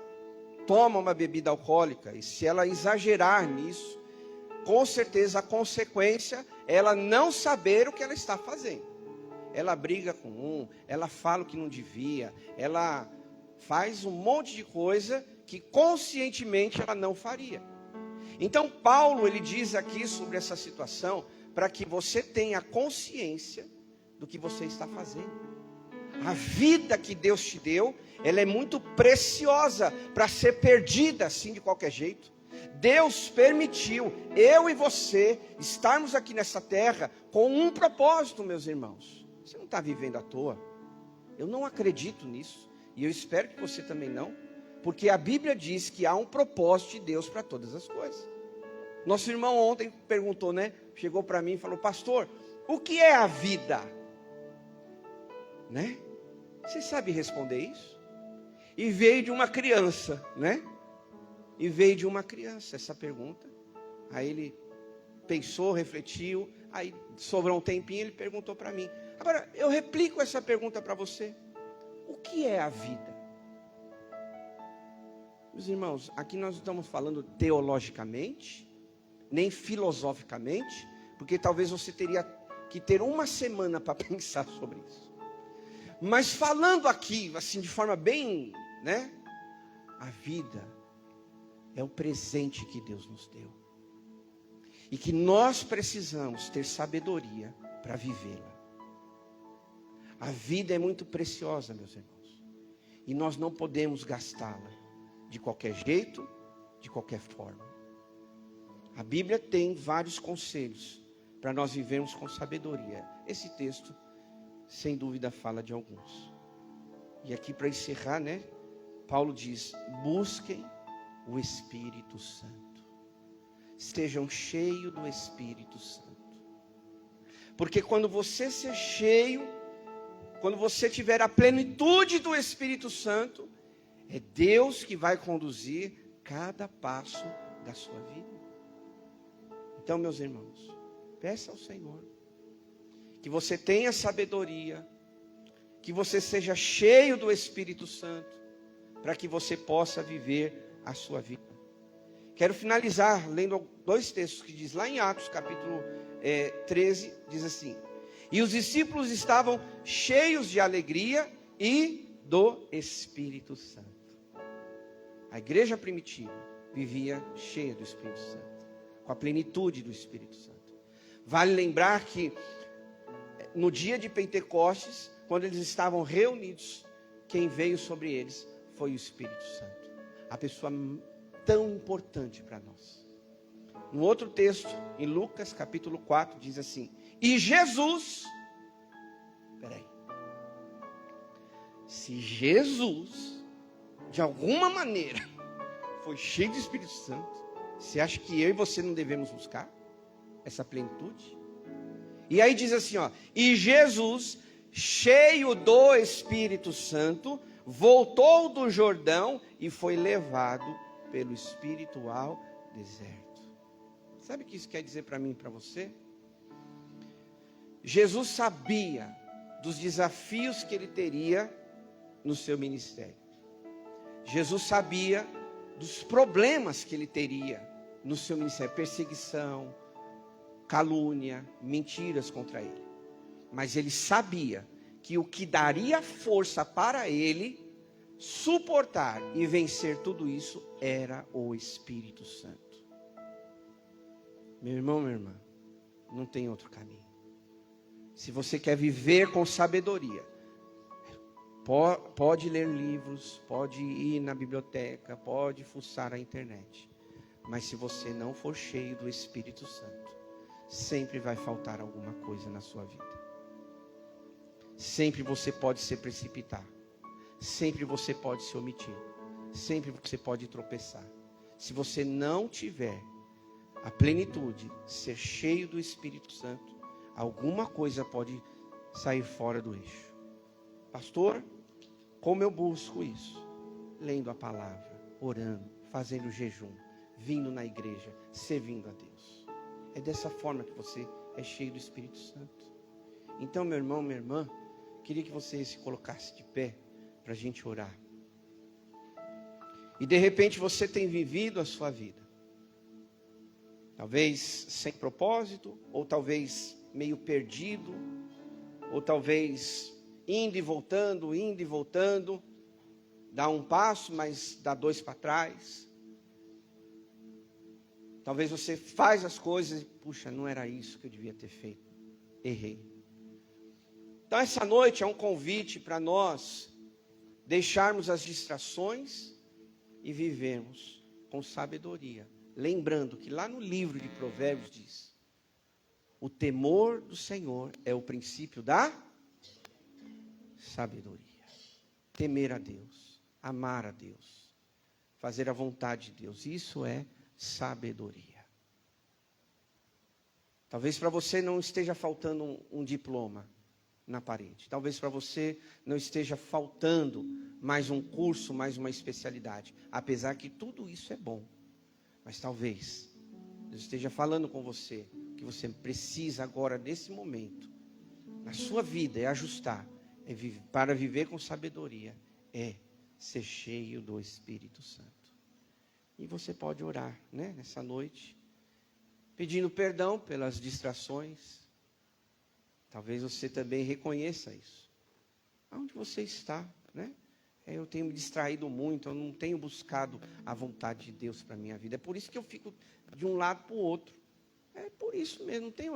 toma uma bebida alcoólica, e se ela exagerar nisso, com certeza a consequência é ela não saber o que ela está fazendo. Ela briga com um, ela fala o que não devia, ela faz um monte de coisa que conscientemente ela não faria. Então Paulo ele diz aqui sobre essa situação para que você tenha consciência do que você está fazendo. A vida que Deus te deu, ela é muito preciosa para ser perdida assim de qualquer jeito. Deus permitiu eu e você estarmos aqui nessa terra com um propósito, meus irmãos. Você não está vivendo à toa. Eu não acredito nisso. E eu espero que você também não. Porque a Bíblia diz que há um propósito de Deus para todas as coisas. Nosso irmão ontem perguntou, né? Chegou para mim e falou: pastor, o que é a vida? Né? Você sabe responder isso? E veio de uma criança, né? E veio de uma criança essa pergunta. Aí ele pensou, refletiu, aí sobrou um tempinho, ele perguntou para mim. Agora, eu replico essa pergunta para você. O que é a vida? Meus irmãos, aqui nós não estamos falando teologicamente, nem filosoficamente, porque talvez você teria que ter uma semana para pensar sobre isso. Mas falando aqui, assim, de forma bem, né? A vida é o presente que Deus nos deu. E que nós precisamos ter sabedoria para vivê-la. A vida é muito preciosa, meus irmãos. E nós não podemos gastá-la de qualquer jeito, de qualquer forma. A Bíblia tem vários conselhos para nós vivermos com sabedoria. Esse texto, sem dúvida, fala de alguns. E aqui para encerrar, né? Paulo diz: busquem o Espírito Santo. Estejam cheios do Espírito Santo. Porque quando você ser cheio, quando você tiver a plenitude do Espírito Santo, é Deus que vai conduzir cada passo da sua vida. Então, meus irmãos, peça ao Senhor que você tenha sabedoria, que você seja cheio do Espírito Santo, para que você possa viver a sua vida. Quero finalizar lendo 2 textos que diz lá em Atos capítulo 13, diz assim: e os discípulos estavam cheios de alegria e do Espírito Santo. A igreja primitiva vivia cheia do Espírito Santo, com a plenitude do Espírito Santo. Vale lembrar que no dia de Pentecostes, quando eles estavam reunidos, quem veio sobre eles foi o Espírito Santo, a pessoa tão importante para nós. No outro texto, em Lucas capítulo 4, diz assim: e Jesus, se Jesus de alguma maneira foi cheio do Espírito Santo, você acha que eu e você não devemos buscar essa plenitude? E aí diz assim, ó: e Jesus, cheio do Espírito Santo, voltou do Jordão e foi levado pelo Espírito ao deserto. Sabe o que isso quer dizer para mim e para você? Jesus sabia dos desafios que ele teria no seu ministério. Jesus sabia dos problemas que ele teria no seu ministério: perseguição, calúnia, mentiras contra ele. Mas ele sabia que o que daria força para ele suportar e vencer tudo isso era o Espírito Santo. Meu irmão, minha irmã, não tem outro caminho. Se você quer viver com sabedoria, pode ler livros, pode ir na biblioteca, pode fuçar a internet. Mas se você não for cheio do Espírito Santo, sempre vai faltar alguma coisa na sua vida. Sempre você pode se precipitar. Sempre você pode se omitir. Sempre você pode tropeçar. Se você não tiver a plenitude, ser cheio do Espírito Santo, alguma coisa pode sair fora do eixo. Pastor, como eu busco isso? Lendo a palavra, orando, fazendo jejum, vindo na igreja, servindo a Deus. É dessa forma que você é cheio do Espírito Santo. Então, meu irmão, minha irmã, queria que você se colocasse de pé para a gente orar. E de repente você tem vivido a sua vida, talvez sem propósito, ou talvez meio perdido, ou talvez indo e voltando, dá um passo, mas dá 2 para trás. Talvez você faz as coisas e, puxa, não era isso que eu devia ter feito, errei. Então essa noite é um convite para nós deixarmos as distrações e vivermos com sabedoria. Lembrando que lá no livro de Provérbios diz: o temor do Senhor é o princípio da sabedoria. Temer a Deus, amar a Deus, fazer a vontade de Deus, isso é sabedoria. Talvez para você não esteja faltando um diploma na parede. Talvez para você não esteja faltando mais um curso, mais uma especialidade. Apesar que tudo isso é bom. Mas talvez Deus esteja falando com você. O que você precisa agora, nesse momento, na sua vida, é ajustar. Para viver com sabedoria, é ser cheio do Espírito Santo. E você pode orar, né, nessa noite, pedindo perdão pelas distrações. Talvez você também reconheça isso. Aonde você está, né? Eu tenho me distraído muito, eu não tenho buscado a vontade de Deus para a minha vida. É por isso que eu fico de um lado para o outro. É por isso mesmo, não tem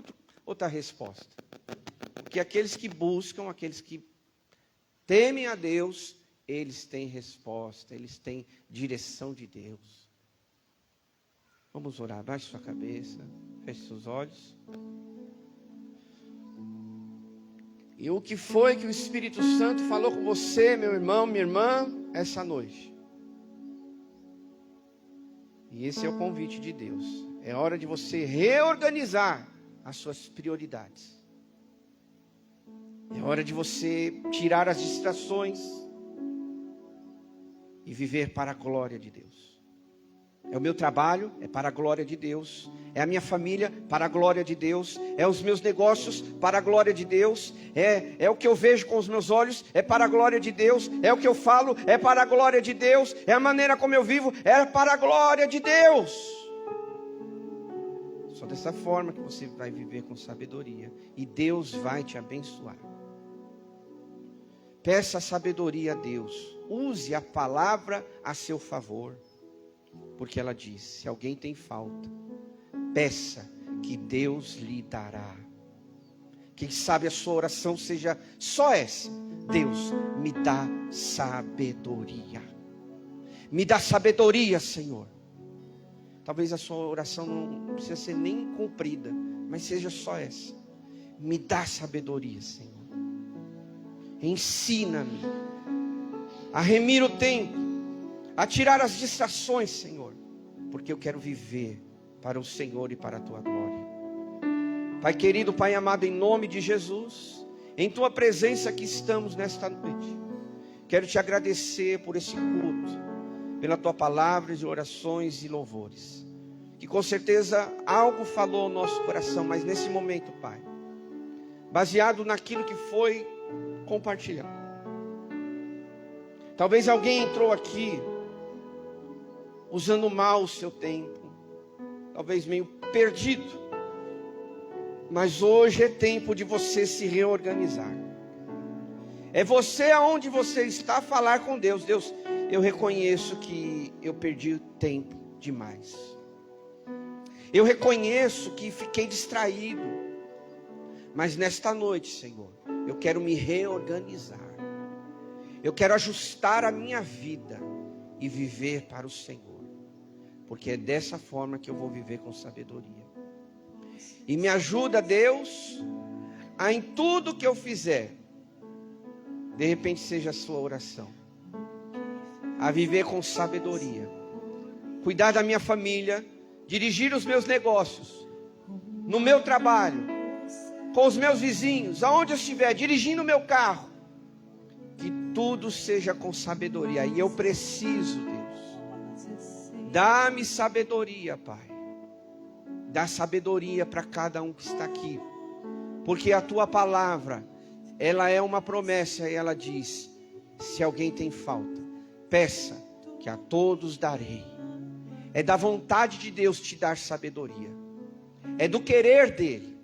outra resposta. Porque aqueles que buscam, aqueles que temem a Deus, eles têm resposta, eles têm direção de Deus. Vamos orar, baixe sua cabeça, feche seus olhos. E o que foi que o Espírito Santo falou com você, meu irmão, minha irmã, essa noite? E esse é o convite de Deus. É hora de você reorganizar as suas prioridades. É hora de você tirar as distrações e viver para a glória de Deus. É o meu trabalho, é para a glória de Deus. É a minha família, para a glória de Deus. É os meus negócios, para a glória de Deus. É o que eu vejo com os meus olhos, é para a glória de Deus. É o que eu falo, é para a glória de Deus. É a maneira como eu vivo, é para a glória de Deus. Só dessa forma que você vai viver com sabedoria. E Deus vai te abençoar. Peça sabedoria a Deus. Use a palavra a seu favor. Porque ela diz, se alguém tem falta, peça que Deus lhe dará. Quem sabe a sua oração seja só essa. Deus, me dá sabedoria. Me dá sabedoria, Senhor. Talvez a sua oração não precisa ser nem cumprida, mas seja só essa. Me dá sabedoria, Senhor. Ensina-me a remir o tempo, a tirar as distrações, Senhor, porque eu quero viver para o Senhor e para a Tua glória. Pai querido, Pai amado, em nome de Jesus, em Tua presença que estamos nesta noite, quero Te agradecer por esse culto, pela Tua palavra de orações e louvores, que com certeza algo falou ao nosso coração, mas nesse momento, Pai, baseado naquilo que foi compartilhado, talvez alguém entrou aqui usando mal o seu tempo, talvez meio perdido, mas hoje é tempo de você se reorganizar. É você aonde você está, falar com Deus. Deus, eu reconheço que eu perdi tempo demais. Eu reconheço que fiquei distraído, mas nesta noite, Senhor, eu quero me reorganizar. Eu quero ajustar a minha vida e viver para o Senhor. Porque é dessa forma que eu vou viver com sabedoria. E me ajuda, Deus, a em tudo que eu fizer, de repente seja a sua oração, a viver com sabedoria, cuidar da minha família, dirigir os meus negócios, no meu trabalho, com os meus vizinhos, aonde eu estiver, dirigindo o meu carro, que tudo seja com sabedoria. E eu preciso, Deus, dá-me sabedoria, Pai. Dá sabedoria para cada um que está aqui. Porque a Tua palavra, ela é uma promessa e ela diz, se alguém tem falta, peça que a todos darei. É da vontade de Deus te dar sabedoria. É do querer dele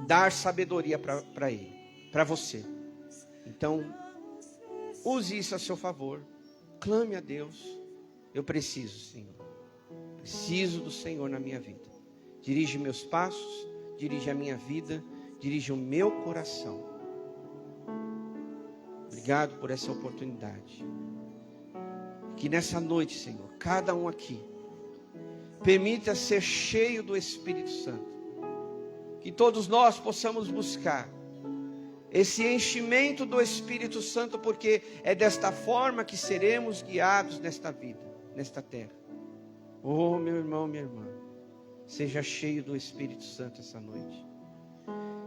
dar sabedoria para ele, para você. Então, use isso a seu favor. Clame a Deus. Eu preciso, Senhor. Preciso do Senhor na minha vida. Dirige meus passos, dirige a minha vida, dirige o meu coração. Obrigado por essa oportunidade. Que nessa noite, Senhor, cada um aqui permita ser cheio do Espírito Santo. Que todos nós possamos buscar esse enchimento do Espírito Santo, porque é desta forma que seremos guiados nesta vida, nesta terra. Oh, meu irmão, minha irmã, seja cheio do Espírito Santo essa noite.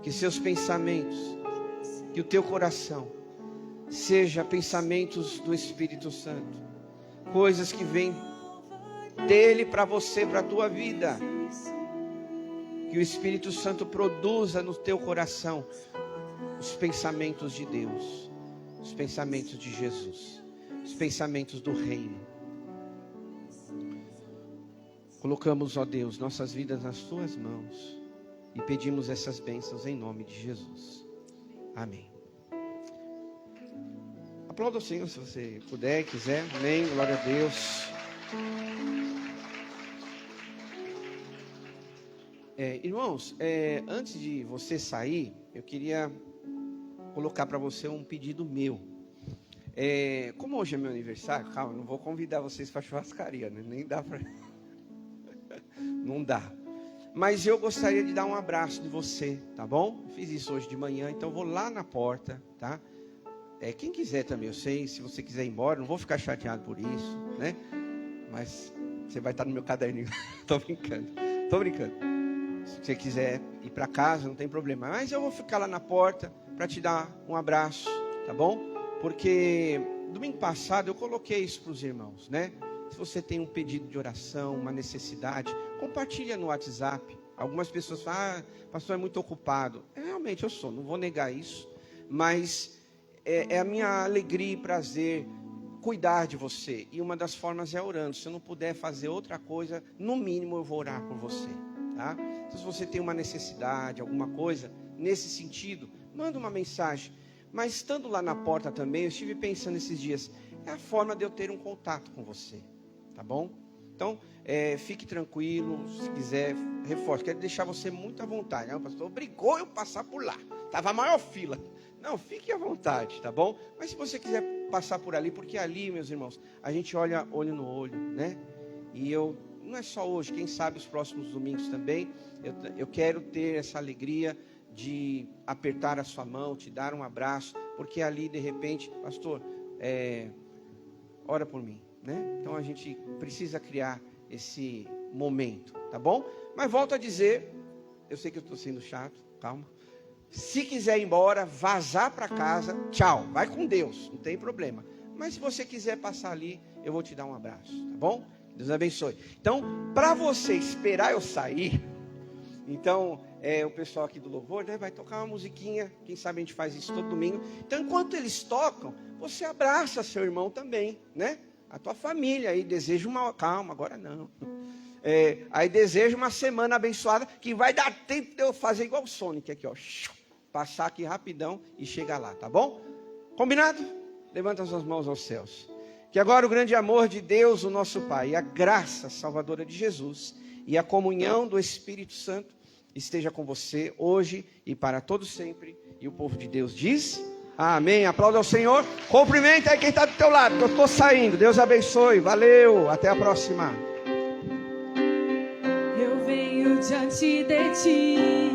Que seus pensamentos, que o teu coração seja pensamentos do Espírito Santo, coisas que vêm dele para você, para a tua vida. Que o Espírito Santo produza no teu coração os pensamentos de Deus, os pensamentos de Jesus, os pensamentos do reino. Colocamos, ó Deus, nossas vidas nas tuas mãos e pedimos essas bênçãos em nome de Jesus. Amém. Aplauda o Senhor se você puder, quiser. Amém. Glória a Deus. Irmãos, antes de você sair, eu queria colocar para você um pedido meu. Como hoje é meu aniversário, calma, não vou convidar vocês para churrascaria, né? Nem dá para... Não dá. Mas eu gostaria de dar um abraço de você, tá bom? Fiz isso hoje de manhã, então eu vou lá na porta, tá? Quem quiser também, eu sei, se você quiser ir embora, não vou ficar chateado por isso, né? Mas você vai estar no meu caderninho. Tô brincando. Se você quiser ir para casa, não tem problema. Mas eu vou ficar lá na porta para te dar um abraço, tá bom? Porque domingo passado eu coloquei isso para os irmãos, né? Se você tem um pedido de oração, uma necessidade, compartilha no WhatsApp. Algumas pessoas falam, pastor, é muito ocupado. Realmente eu sou, não vou negar isso. Mas é a minha alegria e prazer cuidar de você. E uma das formas é orando. Se eu não puder fazer outra coisa, no mínimo eu vou orar por você, tá? Então, se você tem uma necessidade, alguma coisa nesse sentido, manda uma mensagem. Mas estando lá na porta também, eu estive pensando esses dias, é a forma de eu ter um contato com você, tá bom? Então, fique tranquilo, se quiser, reforço. Quero deixar você muito à vontade, né? O pastor obrigou eu passar por lá, estava a maior fila. Não, fique à vontade, tá bom? Mas se você quiser passar por ali, porque ali, meus irmãos, a gente olha olho no olho, né? E não é só hoje, quem sabe os próximos domingos também, eu quero ter essa alegria de apertar a sua mão, te dar um abraço, porque ali, de repente, pastor, ora por mim, né? Então a gente precisa criar esse momento, tá bom? Mas volto a dizer, eu sei que eu estou sendo chato, calma. Se quiser ir embora, vazar para casa, tchau, vai com Deus, não tem problema. Mas se você quiser passar ali, eu vou te dar um abraço, tá bom? Deus abençoe. Então, para você esperar eu sair, então, o pessoal aqui do louvor, né, vai tocar uma musiquinha, quem sabe a gente faz isso todo domingo. Então, enquanto eles tocam, você abraça seu irmão também, né? A tua família aí, deseja uma... Calma, agora não. Aí deseja uma semana abençoada, que vai dar tempo de eu fazer igual o Sonic aqui, ó. Passar aqui rapidão e chegar lá, tá bom? Combinado? Levanta as suas mãos aos céus. Que agora o grande amor de Deus, o nosso Pai, e a graça salvadora de Jesus, e a comunhão do Espírito Santo, esteja com você hoje e para todo sempre. E o povo de Deus diz... Amém, aplauda ao Senhor. Cumprimenta aí quem está do teu lado, que eu estou saindo. Deus abençoe, valeu, até a próxima. Eu venho diante de ti.